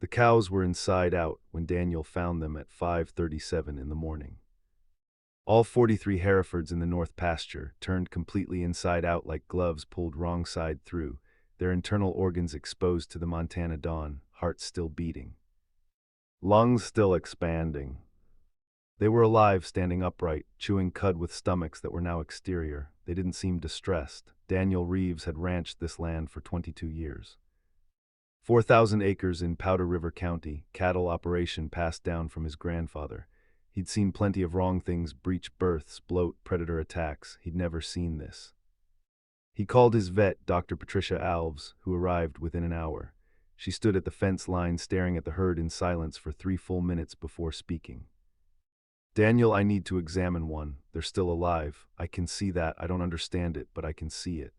The cows were inside out when Daniel found them at 5:37 in the morning. All 43 Herefords in the north pasture turned completely inside out like gloves pulled wrong side through, their internal organs exposed to the Montana dawn, hearts still beating, lungs still expanding. They were alive, standing upright, chewing cud with stomachs that were now exterior. They didn't seem distressed. Daniel Reeves had ranched this land for 22 years. 4,000 acres in Powder River County, cattle operation passed down from his grandfather. He'd seen plenty of wrong things, breech births, bloat, predator attacks. He'd never seen this. He called his vet, Dr. Patricia Alves, who arrived within an hour. She stood at the fence line staring at the herd in silence for 3 full minutes before speaking. "Daniel, I need to examine one. They're still alive. I can see that. I don't understand it, but I can see it."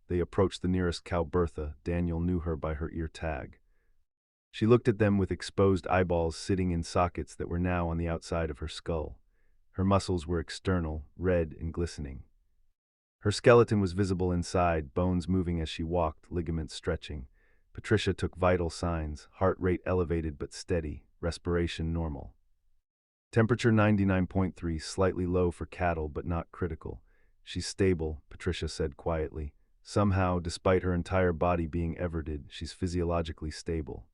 They approached the nearest cow, Bertha. Daniel knew her by her ear tag. She looked at them with exposed eyeballs sitting in sockets that were now on the outside of her skull. Her muscles were external, red and glistening. Her skeleton was visible inside, bones moving as she walked, ligaments stretching. Patricia took vital signs, heart rate elevated but steady, respiration normal. Temperature 99.3, slightly low for cattle but not critical. "She's stable," Patricia said quietly. "Somehow, despite her entire body being everted, she's physiologically stable.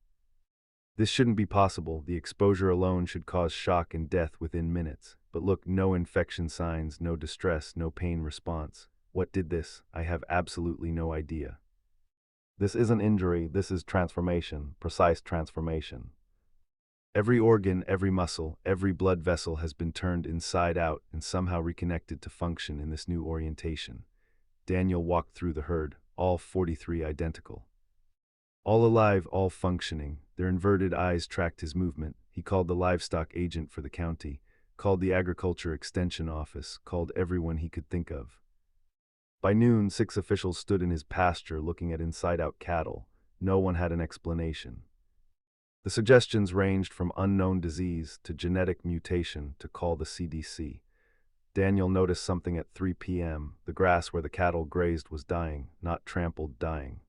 This shouldn't be possible. The exposure alone should cause shock and death within minutes. But look, no infection signs, no distress, no pain response. What did this? I have absolutely no idea. This isn't injury, this is transformation, precise transformation. Every organ, every muscle, every blood vessel has been turned inside out and somehow reconnected to function in this new orientation." Daniel walked through the herd, all 43 identical. All alive, all functioning. Their inverted eyes tracked his movement. He called the livestock agent for the county, called the agriculture extension office, called everyone he could think of. By noon, 6 officials stood in his pasture looking at inside-out cattle. No one had an explanation. The suggestions ranged from unknown disease to genetic mutation to call the CDC. Daniel noticed something at 3 p.m. The grass where the cattle grazed was dying, not trampled, dying.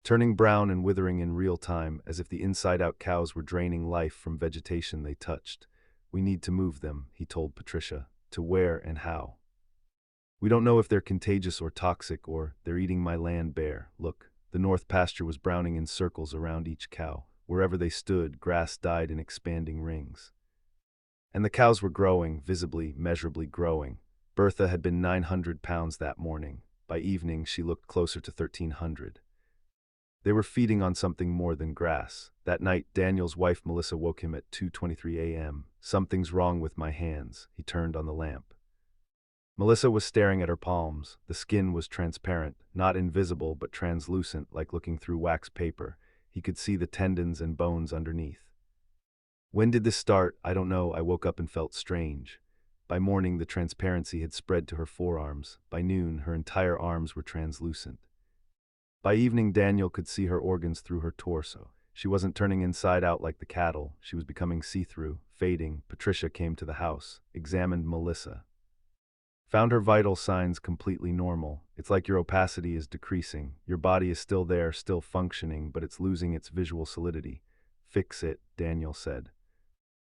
Turning brown and withering in real time, as if the inside-out cows were draining life from vegetation they touched. "We need to move them," he told Patricia. "To where and how? We don't know if they're contagious or toxic, or they're eating my land bare." Look, the north pasture was browning in circles around each cow. Wherever they stood, grass died in expanding rings. And the cows were growing, visibly, measurably growing. Bertha had been 900 pounds that morning. By evening, she looked closer to 1,300. They were feeding on something more than grass. That night, Daniel's wife Melissa woke him at 2:23 a.m. "Something's wrong with my hands." He turned on the lamp. Melissa was staring at her palms. The skin was transparent, not invisible but translucent, like looking through wax paper. He could see the tendons and bones underneath. When did this start? I don't know. I woke up and felt strange. By morning, the transparency had spread to her forearms. By noon, her entire arms were translucent. By evening, Daniel could see her organs through her torso. She wasn't turning inside out like the cattle. She was becoming see-through, fading. Patricia came to the house, examined Melissa. Found her vital signs completely normal. It's like your opacity is decreasing. Your body is still there, still functioning, but it's losing its visual solidity. Fix it, Daniel said.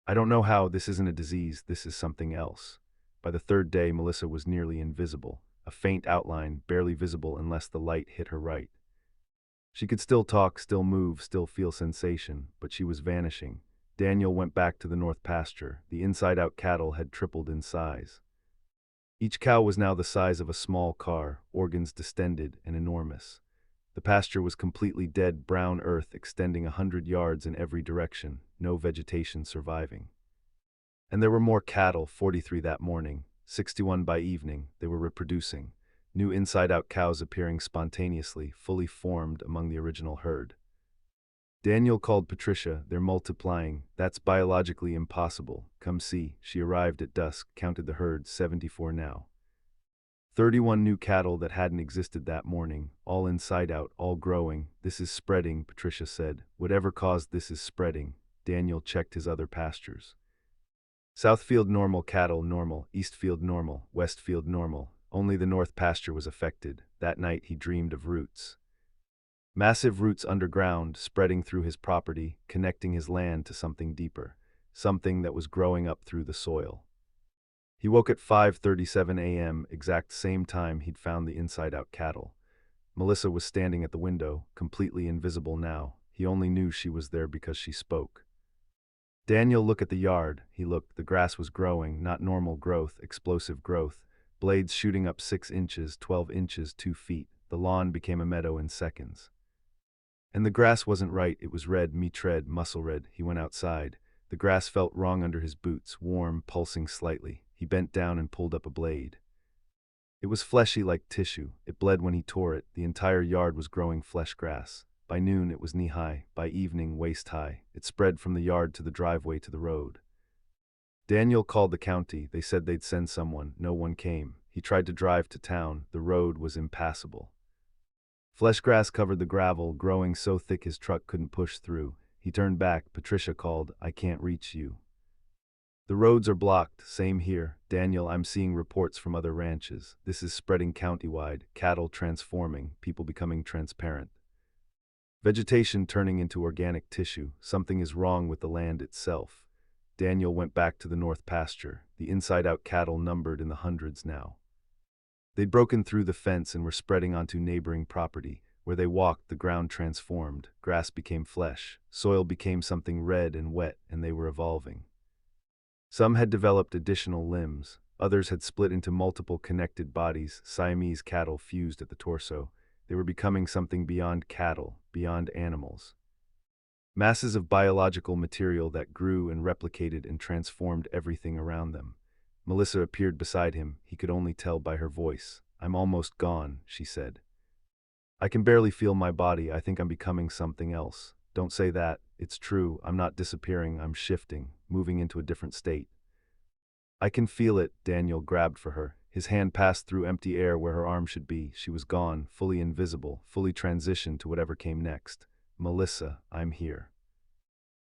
I don't know how. This isn't a disease. This is something else. By the third day, Melissa was nearly invisible. A faint outline, barely visible unless the light hit her right. She could still talk, still move, still feel sensation, but she was vanishing. Daniel went back to the north pasture. The inside-out cattle had tripled in size. Each cow was now the size of a small car, organs distended and enormous. The pasture was completely dead brown earth extending 100 yards in every direction, no vegetation surviving. And there were more cattle, 43 that morning, 61 by evening. They were reproducing. New inside-out cows appearing spontaneously, fully formed among the original herd. Daniel called Patricia. They're multiplying. That's biologically impossible. Come see. She arrived at dusk, counted the herd, 74 now. 31 new cattle that hadn't existed that morning, all inside out, all growing. This is spreading, Patricia said. Whatever caused this is spreading. Daniel checked his other pastures. Southfield normal cattle normal, Eastfield normal, Westfield normal. Only the north pasture was affected. That night he dreamed of roots. Massive roots underground, spreading through his property, connecting his land to something deeper, something that was growing up through the soil. He woke at 5:37 a.m., exact same time he'd found the inside-out cattle. Melissa was standing at the window, completely invisible now. He only knew she was there because she spoke. Daniel looked at the yard. He looked. The grass was growing, not normal growth, explosive growth. Blades shooting up 6 inches, 12 inches, 2 feet. The lawn became a meadow in seconds. And the grass wasn't right. It was red, meat red, muscle red. He went outside. The grass felt wrong under his boots, warm, pulsing slightly. He bent down and pulled up a blade. It was fleshy like tissue. It bled when he tore it. The entire yard was growing flesh grass. By noon, it was knee-high. By evening, waist-high. It spread from the yard to the driveway to the road. Daniel called the county. They said they'd send someone. No one came. He tried to drive to town. The road was impassable. Flesh grass covered the gravel, growing so thick his truck couldn't push through. He turned back. Patricia called, I can't reach you. The roads are blocked. Same here. Daniel, I'm seeing reports from other ranches. This is spreading countywide. Cattle transforming, people becoming transparent. Vegetation turning into organic tissue. Something is wrong with the land itself. Daniel went back to the north pasture. The inside-out cattle numbered in the hundreds now. They'd broken through the fence and were spreading onto neighboring property. Where they walked, the ground transformed. Grass became flesh. Soil became something red and wet, and they were evolving. Some had developed additional limbs. Others had split into multiple connected bodies. Siamese cattle fused at the torso. They were becoming something beyond cattle, beyond animals. Masses of biological material that grew and replicated and transformed everything around them. Melissa appeared beside him. He could only tell by her voice. I'm almost gone, she said. I can barely feel my body. I think I'm becoming something else. Don't say that. It's true. I'm not disappearing. I'm shifting, moving into a different state. I can feel it. Daniel grabbed for her. His hand passed through empty air where her arm should be. She was gone, fully invisible, fully transitioned to whatever came next. Melissa, I'm here.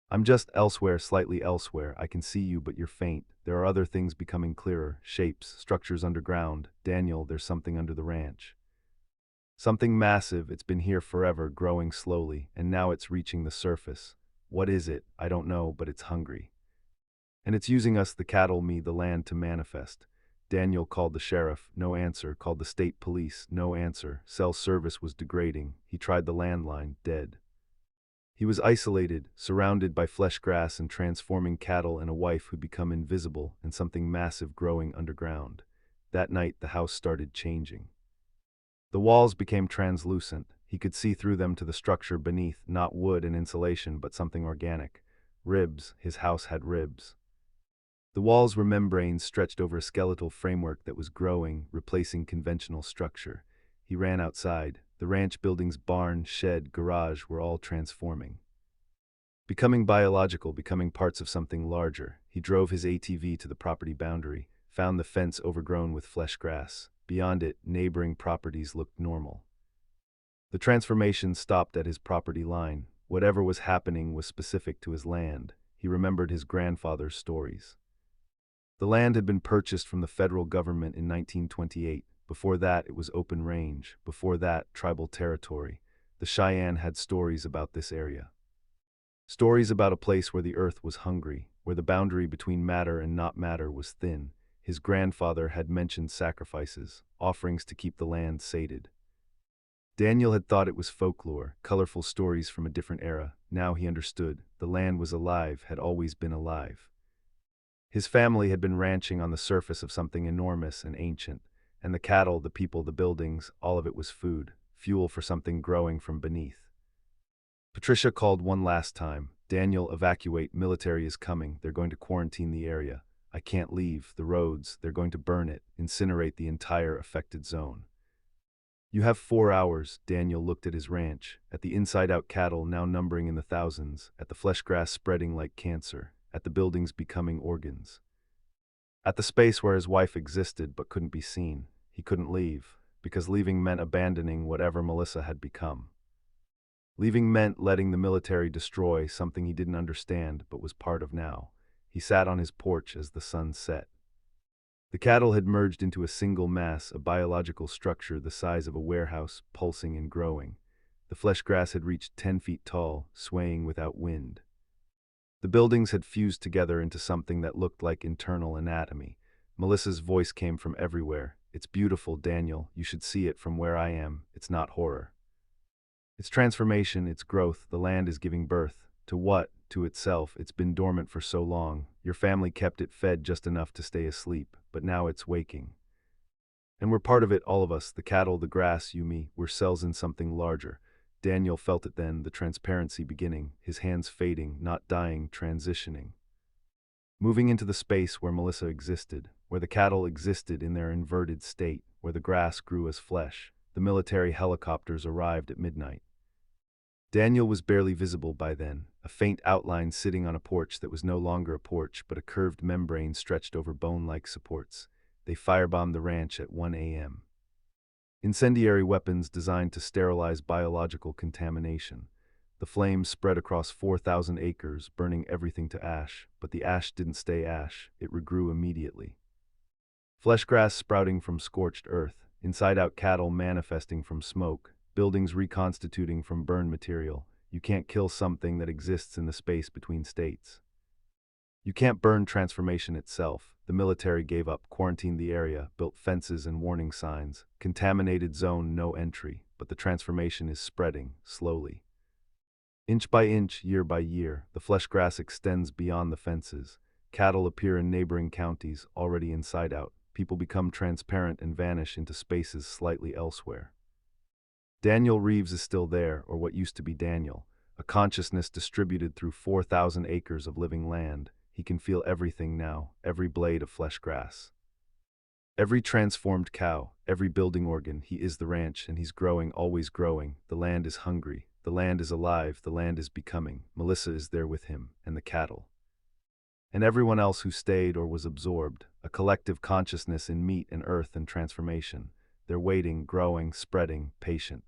I'm just elsewhere, slightly elsewhere. I can see you, but you're faint. There are other things becoming clearer. Shapes, structures underground. Daniel, there's something under the ranch. Something massive. It's been here forever, growing slowly, and now it's reaching the surface. What is it? I don't know, but it's hungry. And it's using us, the cattle, me, the land, to manifest. Daniel called the sheriff. No answer. Called the state police. No answer. Cell service was degrading. He tried the landline. Dead. He was isolated, surrounded by flesh grass and transforming cattle and a wife who'd become invisible and something massive growing underground. That night, the house started changing. The walls became translucent. He could see through them to the structure beneath, not wood and insulation, but something organic. Ribs. His house had ribs. The walls were membranes stretched over a skeletal framework that was growing, replacing conventional structure. He ran outside. The ranch buildings, barn, shed, garage were all transforming. Becoming biological, becoming parts of something larger. He drove his ATV to the property boundary, found the fence overgrown with flesh grass. Beyond it, neighboring properties looked normal. The transformation stopped at his property line. Whatever was happening was specific to his land. He remembered his grandfather's stories. The land had been purchased from the federal government in 1928. Before that, it was open range. Before that, tribal territory. The Cheyenne had stories about this area. Stories about a place where the earth was hungry, where the boundary between matter and not matter was thin. His grandfather had mentioned sacrifices, offerings to keep the land sated. Daniel had thought it was folklore, colorful stories from a different era. Now he understood. The land was alive, had always been alive. His family had been ranching on the surface of something enormous and ancient, and the cattle, the people, the buildings, all of it was food, fuel for something growing from beneath. Patricia called one last time. Daniel, evacuate, military is coming, they're going to quarantine the area. I can't leave, the roads, they're going to burn it, incinerate the entire affected zone. You have 4 hours. Daniel looked at his ranch, at the inside-out cattle now numbering in the thousands, at the flesh grass spreading like cancer, at the buildings becoming organs. At the space where his wife existed but couldn't be seen. He couldn't leave, because leaving meant abandoning whatever Melissa had become. Leaving meant letting the military destroy something he didn't understand but was part of now. He sat on his porch as the sun set. The cattle had merged into a single mass, a biological structure the size of a warehouse, pulsing and growing. The flesh grass had reached 10 feet tall, swaying without wind. The buildings had fused together into something that looked like internal anatomy. Melissa's voice came from everywhere. It's beautiful, Daniel. You should see it from where I am. It's not horror. It's transformation, it's growth. The land is giving birth. To what? To itself. It's been dormant for so long. Your family kept it fed just enough to stay asleep, but now it's waking. And we're part of it, all of us, the cattle, the grass, you, me. We're cells in something larger. Daniel felt it then, the transparency beginning, his hands fading, not dying, transitioning. Moving into the space where Melissa existed, where the cattle existed in their inverted state, where the grass grew as flesh. The military helicopters arrived at midnight. Daniel was barely visible by then, a faint outline sitting on a porch that was no longer a porch but a curved membrane stretched over bone-like supports. They firebombed the ranch at 1 a.m. Incendiary weapons designed to sterilize biological contamination. The flames spread across 4,000 acres, burning everything to ash, but the ash didn't stay ash, it regrew immediately. Flesh grass sprouting from scorched earth, inside-out cattle manifesting from smoke, buildings reconstituting from burned material. You can't kill something that exists in the space between states. You can't burn transformation itself. The military gave up, quarantined the area, built fences and warning signs. Contaminated zone, no entry, but the transformation is spreading, slowly. Inch by inch, year by year, the flesh grass extends beyond the fences. Cattle appear in neighboring counties, already inside out. People become transparent and vanish into spaces slightly elsewhere. Daniel Reeves is still there, or what used to be Daniel, a consciousness distributed through 4,000 acres of living land. He can feel everything now, every blade of flesh grass. Every transformed cow, every building organ. He is the ranch, and he's growing, always growing. The land is hungry. The land is alive. The land is becoming. Melissa is there with him, and the cattle. And everyone else who stayed or was absorbed, a collective consciousness in meat and earth and transformation. They're waiting, growing, spreading, patient.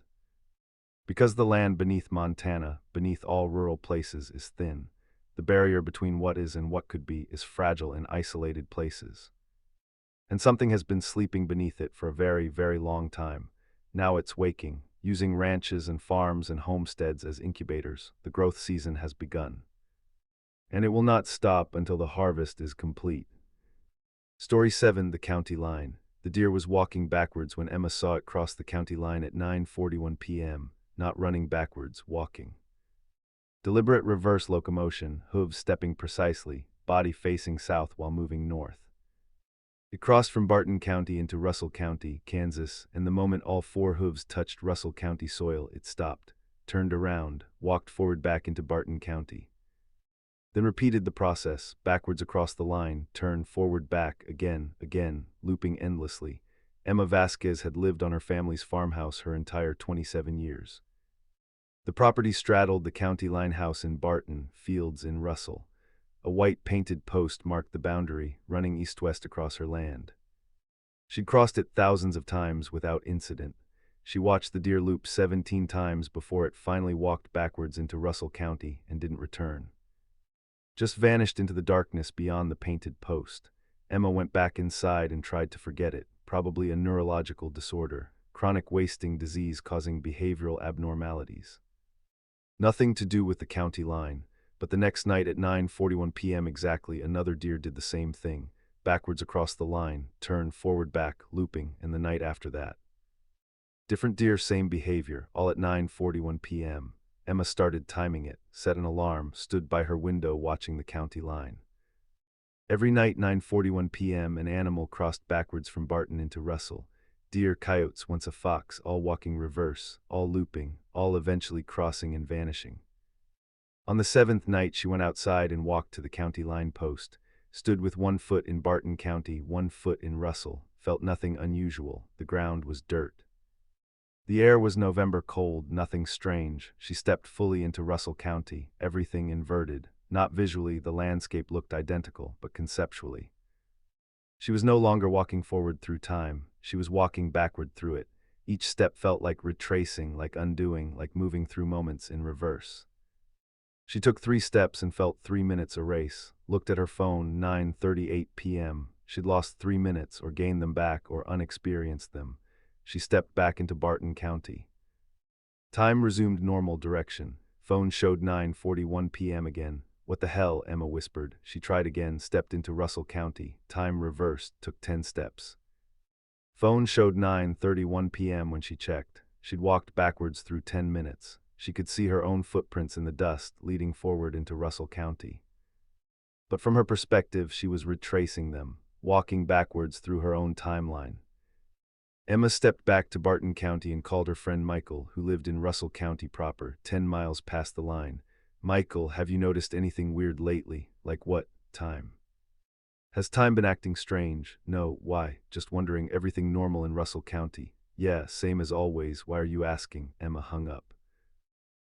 Because the land beneath Montana, beneath all rural places, is thin, the barrier between what is and what could be is fragile in isolated places. And something has been sleeping beneath it for a very, very long time. Now it's waking, using ranches and farms and homesteads as incubators. The growth season has begun. And it will not stop until the harvest is complete. Story 7, the county line. The deer was walking backwards when Emma saw it cross the county line at 9:41 p.m., not running backwards, walking. Deliberate reverse locomotion, hooves stepping precisely, body facing south while moving north. It crossed from Barton County into Russell County, Kansas, and the moment all 4 hooves touched Russell County soil, it stopped, turned around, walked forward back into Barton County. Then repeated the process, backwards across the line, turn forward back, again, looping endlessly. Emma Vasquez had lived on her family's farmhouse her entire 27 years. The property straddled the county line house in Barton Fields in Russell. A white painted post marked the boundary, running east-west across her land. She'd crossed it thousands of times without incident. She watched the deer loop 17 times before it finally walked backwards into Russell County and didn't return. Just vanished into the darkness beyond the painted post. Emma went back inside and tried to forget it, probably a neurological disorder, chronic wasting disease causing behavioral abnormalities. Nothing to do with the county line, but the next night at 9:41 p.m. exactly, another deer did the same thing, backwards across the line, turned forward back, looping, and the night after that. Different deer, same behavior, all at 9:41 p.m. Emma started timing it, set an alarm, stood by her window watching the county line. Every night 9:41 p.m. an animal crossed backwards from Barton into Russell. Deer, coyotes, once a fox, all walking reverse, all looping, all eventually crossing and vanishing. On the seventh night she went outside and walked to the county line post, stood with 1 foot in Barton County, 1 foot in Russell, felt nothing unusual, the ground was dirt. The air was November cold, nothing strange. She stepped fully into Russell County, everything inverted. Not visually, the landscape looked identical, but conceptually. She was no longer walking forward through time, she was walking backward through it. Each step felt like retracing, like undoing, like moving through moments in reverse. She took 3 steps and felt 3 minutes erase, looked at her phone, 9:38 p.m. She'd lost 3 minutes, or gained them back, or unexperienced them. She stepped back into Barton County. Time resumed normal direction. Phone showed 9:41 p.m. again. What the hell, Emma whispered. She tried again, stepped into Russell County. Time reversed, took 10 steps. Phone showed 9:31 p.m. when she checked. She'd walked backwards through 10 minutes. She could see her own footprints in the dust, leading forward into Russell County. But from her perspective, she was retracing them, walking backwards through her own timeline. Emma stepped back to Barton County and called her friend Michael, who lived in Russell County proper, 10 miles past the line. Michael, have you noticed anything weird lately? Like what? Time. Has time been acting strange? No, why? Just wondering, everything normal in Russell County. Yeah, same as always, why are you asking? Emma hung up.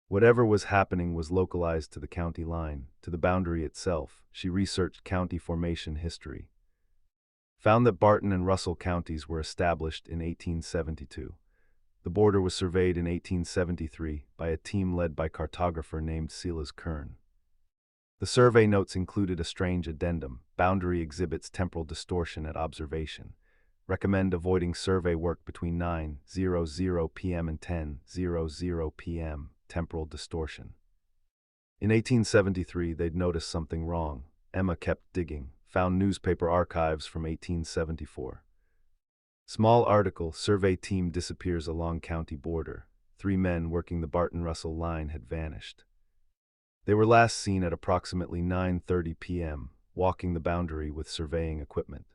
Whatever was happening was localized to the county line, to the boundary itself. She researched county formation history. Found that Barton and Russell counties were established in 1872. The border was surveyed in 1873 by a team led by cartographer named Silas Kern. The survey notes included a strange addendum: boundary exhibits temporal distortion at observation. Recommend avoiding survey work between 9:00 p.m. and 10:00 p.m. Temporal distortion. In 1873, they'd noticed something wrong. Emma kept digging, found newspaper archives from 1874. Small article, survey team disappears along county border. 3 men working the Barton-Russell line had vanished. They were last seen at approximately 9:30 p.m., walking the boundary with surveying equipment.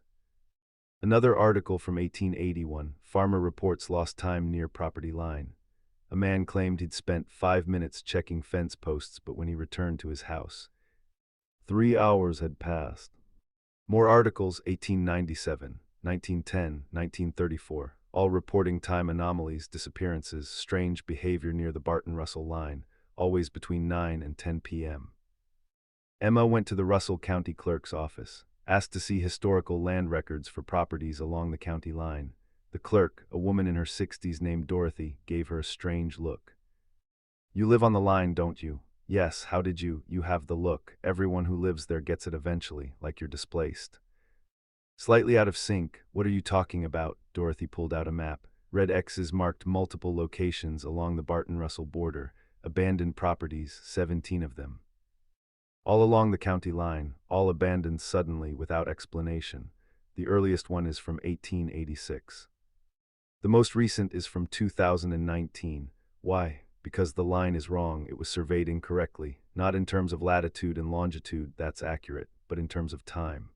Another article from 1881, farmer reports lost time near property line. A man claimed he'd spent 5 minutes checking fence posts, but when he returned to his house, 3 hours had passed. More articles, 1897, 1910, 1934, all reporting time anomalies, disappearances, strange behavior near the Barton-Russell line, always between 9 and 10 p.m. Emma went to the Russell County Clerk's office, asked to see historical land records for properties along the county line. The clerk, a woman in her 60s named Dorothy, gave her a strange look. You live on the line, don't you? Yes, how did you? You have the look. Everyone who lives there gets it eventually, like you're displaced. Slightly out of sync. What are you talking about? Dorothy pulled out a map. Red X's marked multiple locations along the Barton-Russell border, abandoned properties, 17 of them. All along the county line, all abandoned suddenly without explanation. The earliest one is from 1886. The most recent is from 2019. Why? Because the line is wrong. It was surveyed incorrectly, not in terms of latitude and longitude, that's accurate, but in terms of time.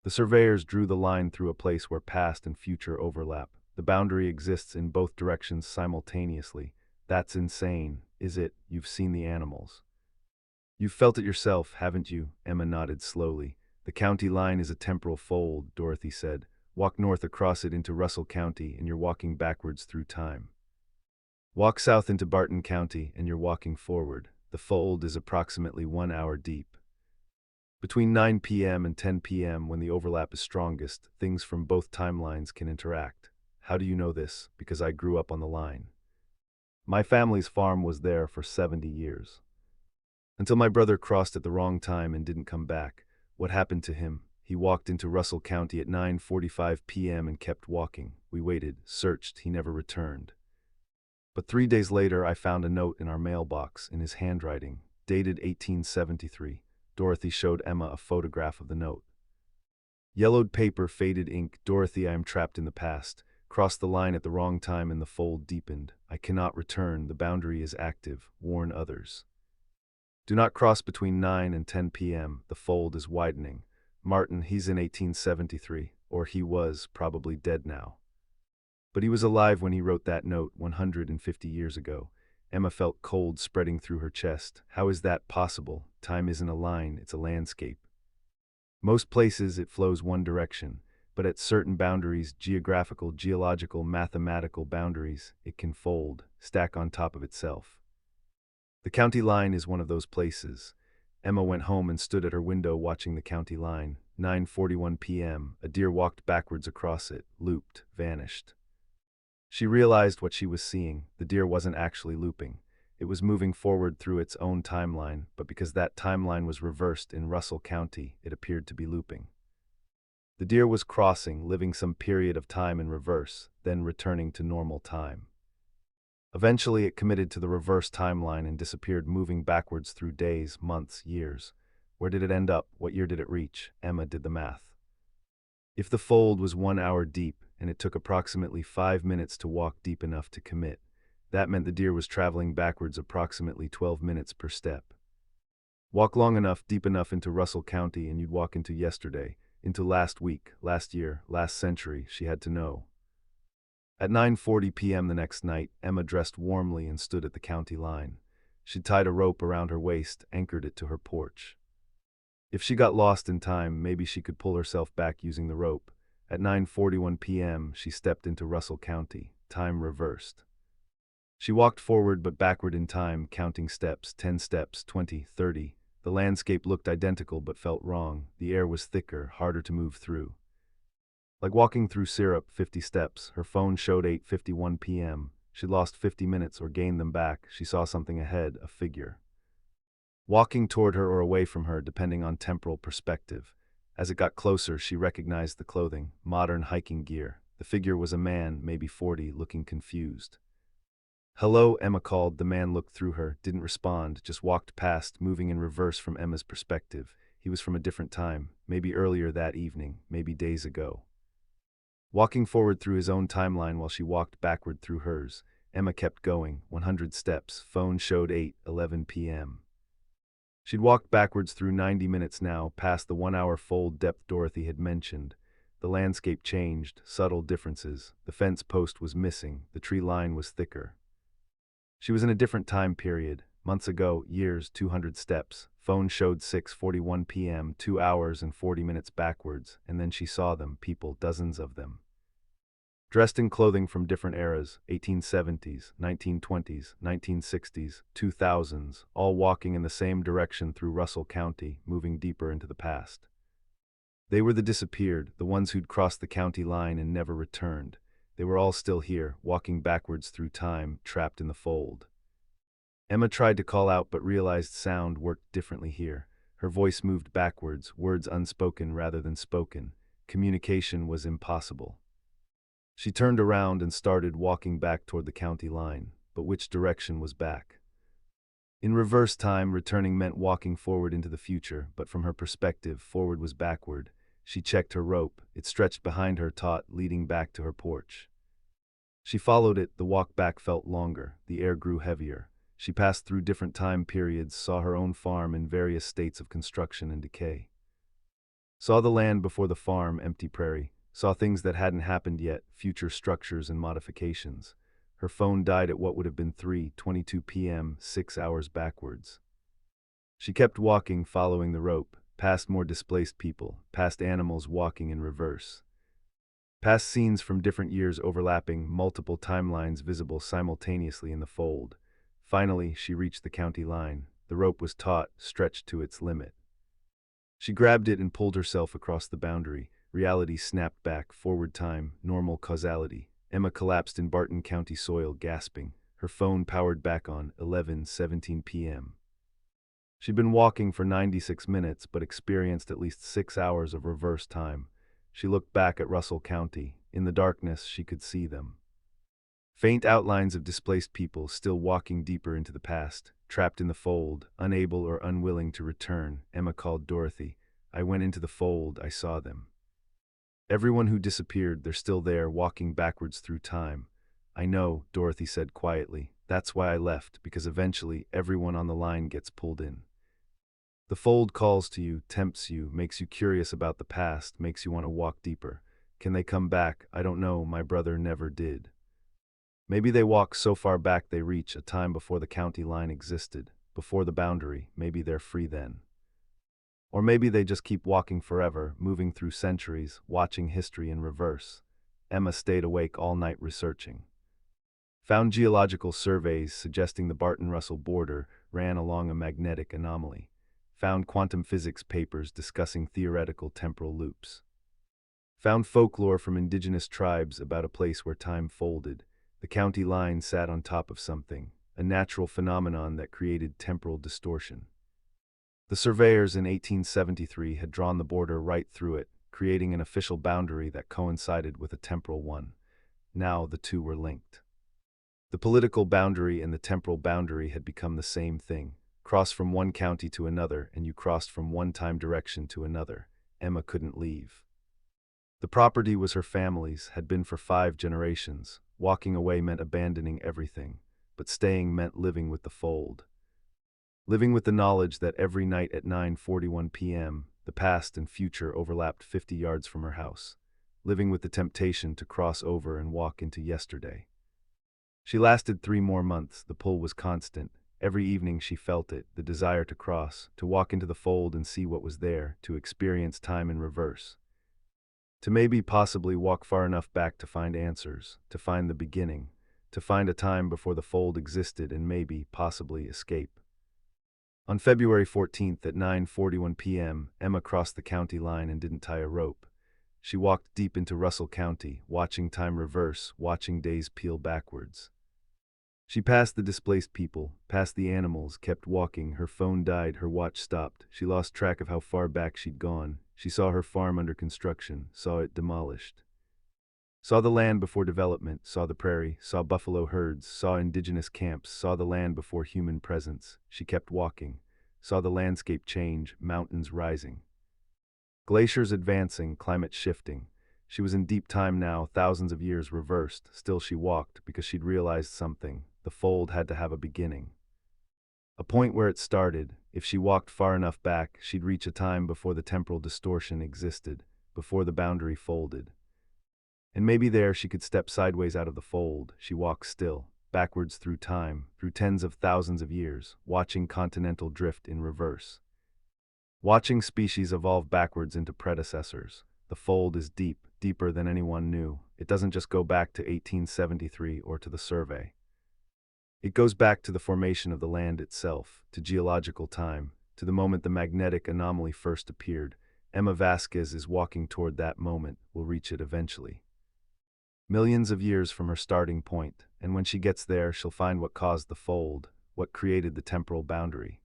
The surveyors drew the line through a place where past and future overlap. The boundary exists in both directions simultaneously. That's insane, is it? You've seen the animals. You've felt it yourself, haven't you? Emma nodded slowly. The county line is a temporal fold, Dorothy said. Walk north across it into Russell County and you're walking backwards through time. Walk south into Barton County and you're walking forward. The fold is approximately 1 hour deep. Between 9 p.m. and 10 p.m., when the overlap is strongest, things from both timelines can interact. How do you know this? Because I grew up on the line. My family's farm was there for 70 years. Until my brother crossed at the wrong time and didn't come back. What happened to him? He walked into Russell County at 9:45 p.m. and kept walking. We waited, searched, he never returned. But 3 days later, I found a note in our mailbox in his handwriting, dated 1873. Dorothy showed Emma a photograph of the note. Yellowed paper, faded ink. Dorothy, I am trapped in the past. Crossed the line at the wrong time and the fold deepened. I cannot return. The boundary is active. Warn others. Do not cross between 9 and 10 p.m. The fold is widening. Martin, he's in 1873, or he was, probably dead now. But he was alive when he wrote that note 150 years ago. Emma felt cold spreading through her chest. How is that possible? Time isn't a line, it's a landscape. Most places it flows one direction, but at certain boundaries, geographical, geological, mathematical boundaries, it can fold, stack on top of itself. The county line is one of those places. Emma went home and stood at her window watching the county line. 9:41 p.m., a deer walked backwards across it, looped, vanished. She realized what she was seeing. The deer wasn't actually looping. It was moving forward through its own timeline, but because that timeline was reversed in Russell County, it appeared to be looping. The deer was crossing, living some period of time in reverse, then returning to normal time. Eventually, it committed to the reverse timeline and disappeared, moving backwards through days, months, years. Where did it end up? What year did it reach? Emma did the math. If the fold was 1 hour deep, and it took approximately 5 minutes to walk deep enough to commit, that meant the deer was traveling backwards approximately 12 minutes per step. Walk long enough, deep enough into Russell County, and you'd walk into yesterday, into last week, last year, last century. She had to know. At 9:40 p.m. the next night, Emma dressed warmly and stood at the county line. She tied a rope around her waist, anchored it to her porch. If she got lost in time, maybe she could pull herself back using the rope. At 9:41 p.m., she stepped into Russell County. Time reversed. She walked forward but backward in time, counting steps, 10 steps, 20, 30. The landscape looked identical but felt wrong. The air was thicker, harder to move through. Like walking through syrup, 50 steps. Her phone showed 8:51 p.m. She lost 50 minutes or gained them back. She saw something ahead, a figure. Walking toward her or away from her, depending on temporal perspective. As it got closer, she recognized the clothing, modern hiking gear. The figure was a man, maybe 40, looking confused. Hello, Emma called. The man looked through her, didn't respond, just walked past, moving in reverse from Emma's perspective. He was from a different time, maybe earlier that evening, maybe days ago. Walking forward through his own timeline while she walked backward through hers, Emma kept going, 100 steps. Phone showed 8:11 p.m. She'd walked backwards through 90 minutes now, past the 1 hour fold depth Dorothy had mentioned. The landscape changed, subtle differences. The fence post was missing, the tree line was thicker. She was in a different time period. Months ago, years, 200 steps. Phone showed 6:41 p.m., 2 hours and 40 minutes backwards, and then she saw them, people, dozens of them. Dressed in clothing from different eras, 1870s, 1920s, 1960s, 2000s, all walking in the same direction through Russell County, moving deeper into the past. They were the disappeared, the ones who'd crossed the county line and never returned. They were all still here, walking backwards through time, trapped in the fold. Emma tried to call out but realized sound worked differently here. Her voice moved backwards, words unspoken rather than spoken. Communication was impossible. She turned around and started walking back toward the county line, but which direction was back? In reverse time, returning meant walking forward into the future, but from her perspective, forward was backward. She checked her rope. It stretched behind her, taut, leading back to her porch. She followed it. The walk back felt longer. The air grew heavier. She passed through different time periods, saw her own farm in various states of construction and decay. Saw the land before the farm, empty prairie. Saw things that hadn't happened yet, future structures and modifications. Her phone died at what would have been 3:22 p.m., 6 hours backwards. She kept walking, following the rope, past more displaced people, past animals walking in reverse. Past scenes from different years overlapping, multiple timelines visible simultaneously in the fold. Finally, she reached the county line. The rope was taut, stretched to its limit. She grabbed it and pulled herself across the boundary. Reality snapped back, forward time, normal causality. Emma collapsed in Barton County soil, gasping. Her phone powered back on 11:17 p.m. She'd been walking for 96 minutes, but experienced at least 6 hours of reverse time. She looked back at Russell County. In the darkness, she could see them. Faint outlines of displaced people still walking deeper into the past, trapped in the fold, unable or unwilling to return. Emma called Dorothy. I went into the fold, I saw them. Everyone who disappeared, they're still there, walking backwards through time. I know, Dorothy said quietly. That's why I left, because eventually everyone on the line gets pulled in. The fold calls to you, tempts you, makes you curious about the past, makes you want to walk deeper. Can they come back? I don't know, my brother never did. Maybe they walk so far back they reach a time before the county line existed, before the boundary. Maybe they're free then. Or maybe they just keep walking forever, moving through centuries, watching history in reverse. Emma stayed awake all night researching. Found geological surveys suggesting the Barton-Russell border ran along a magnetic anomaly. Found quantum physics papers discussing theoretical temporal loops. Found folklore from indigenous tribes about a place where time folded. The county line sat on top of something, a natural phenomenon that created temporal distortion. The surveyors in 1873 had drawn the border right through it, creating an official boundary that coincided with a temporal one. Now the two were linked. The political boundary and the temporal boundary had become the same thing. Cross from one county to another, and you crossed from one time direction to another. Emma couldn't leave. The property was her family's, had been for 5 generations. Walking away meant abandoning everything, but staying meant living with the fold. Living with the knowledge that every night at 9:41 p.m., the past and future overlapped 50 yards from her house. Living with the temptation to cross over and walk into yesterday. She lasted 3 more months. The pull was constant. Every evening she felt it, the desire to cross, to walk into the fold and see what was there, to experience time in reverse. To maybe possibly walk far enough back to find answers, to find the beginning, to find a time before the fold existed and maybe, possibly, escape. On February 14th at 9:41 p.m., Emma crossed the county line and didn't tie a rope. She walked deep into Russell County, watching time reverse, watching days peel backwards. She passed the displaced people, passed the animals, kept walking. Her phone died, her watch stopped. She lost track of how far back she'd gone. She saw her farm under construction, saw it demolished. Saw the land before development, saw the prairie, saw buffalo herds, saw indigenous camps, saw the land before human presence. She kept walking, saw the landscape change, mountains rising. Glaciers advancing, climate shifting. She was in deep time now, thousands of years reversed. Still she walked, because she'd realized something. The fold had to have a beginning. A point where it started. If she walked far enough back, she'd reach a time before the temporal distortion existed, before the boundary folded. And maybe there she could step sideways out of the fold. She walked still, backwards through time, through tens of thousands of years, watching continental drift in reverse. Watching species evolve backwards into predecessors. The fold is deep, deeper than anyone knew. It doesn't just go back to 1873 or to the survey. It goes back to the formation of the land itself, to geological time, to the moment the magnetic anomaly first appeared. Emma Vasquez is walking toward that moment, will reach it eventually. Millions of years from her starting point, and when she gets there, she'll find what caused the fold, what created the temporal boundary.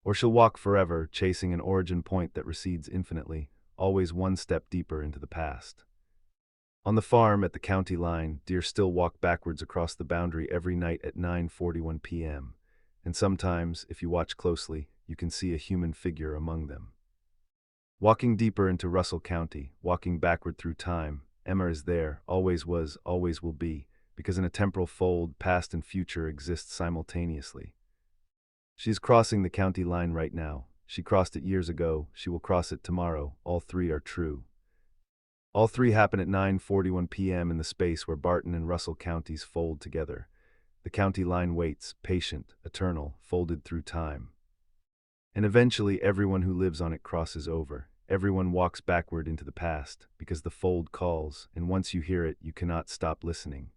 Or she'll walk forever, chasing an origin point that recedes infinitely, always one step deeper into the past. On the farm at the county line, deer still walk backwards across the boundary every night at 9:41 p.m., and sometimes, if you watch closely, you can see a human figure among them. Walking deeper into Russell County, walking backward through time, Emma is there, always was, always will be, because in a temporal fold, past and future exist simultaneously. She is crossing the county line right now. She crossed it years ago, she will cross it tomorrow. All 3 are true. All 3 happen at 9:41 p.m. in the space where Barton and Russell counties fold together. The county line waits, patient, eternal, folded through time. And eventually everyone who lives on it crosses over. Everyone walks backward into the past, because the fold calls, and once you hear it, you cannot stop listening.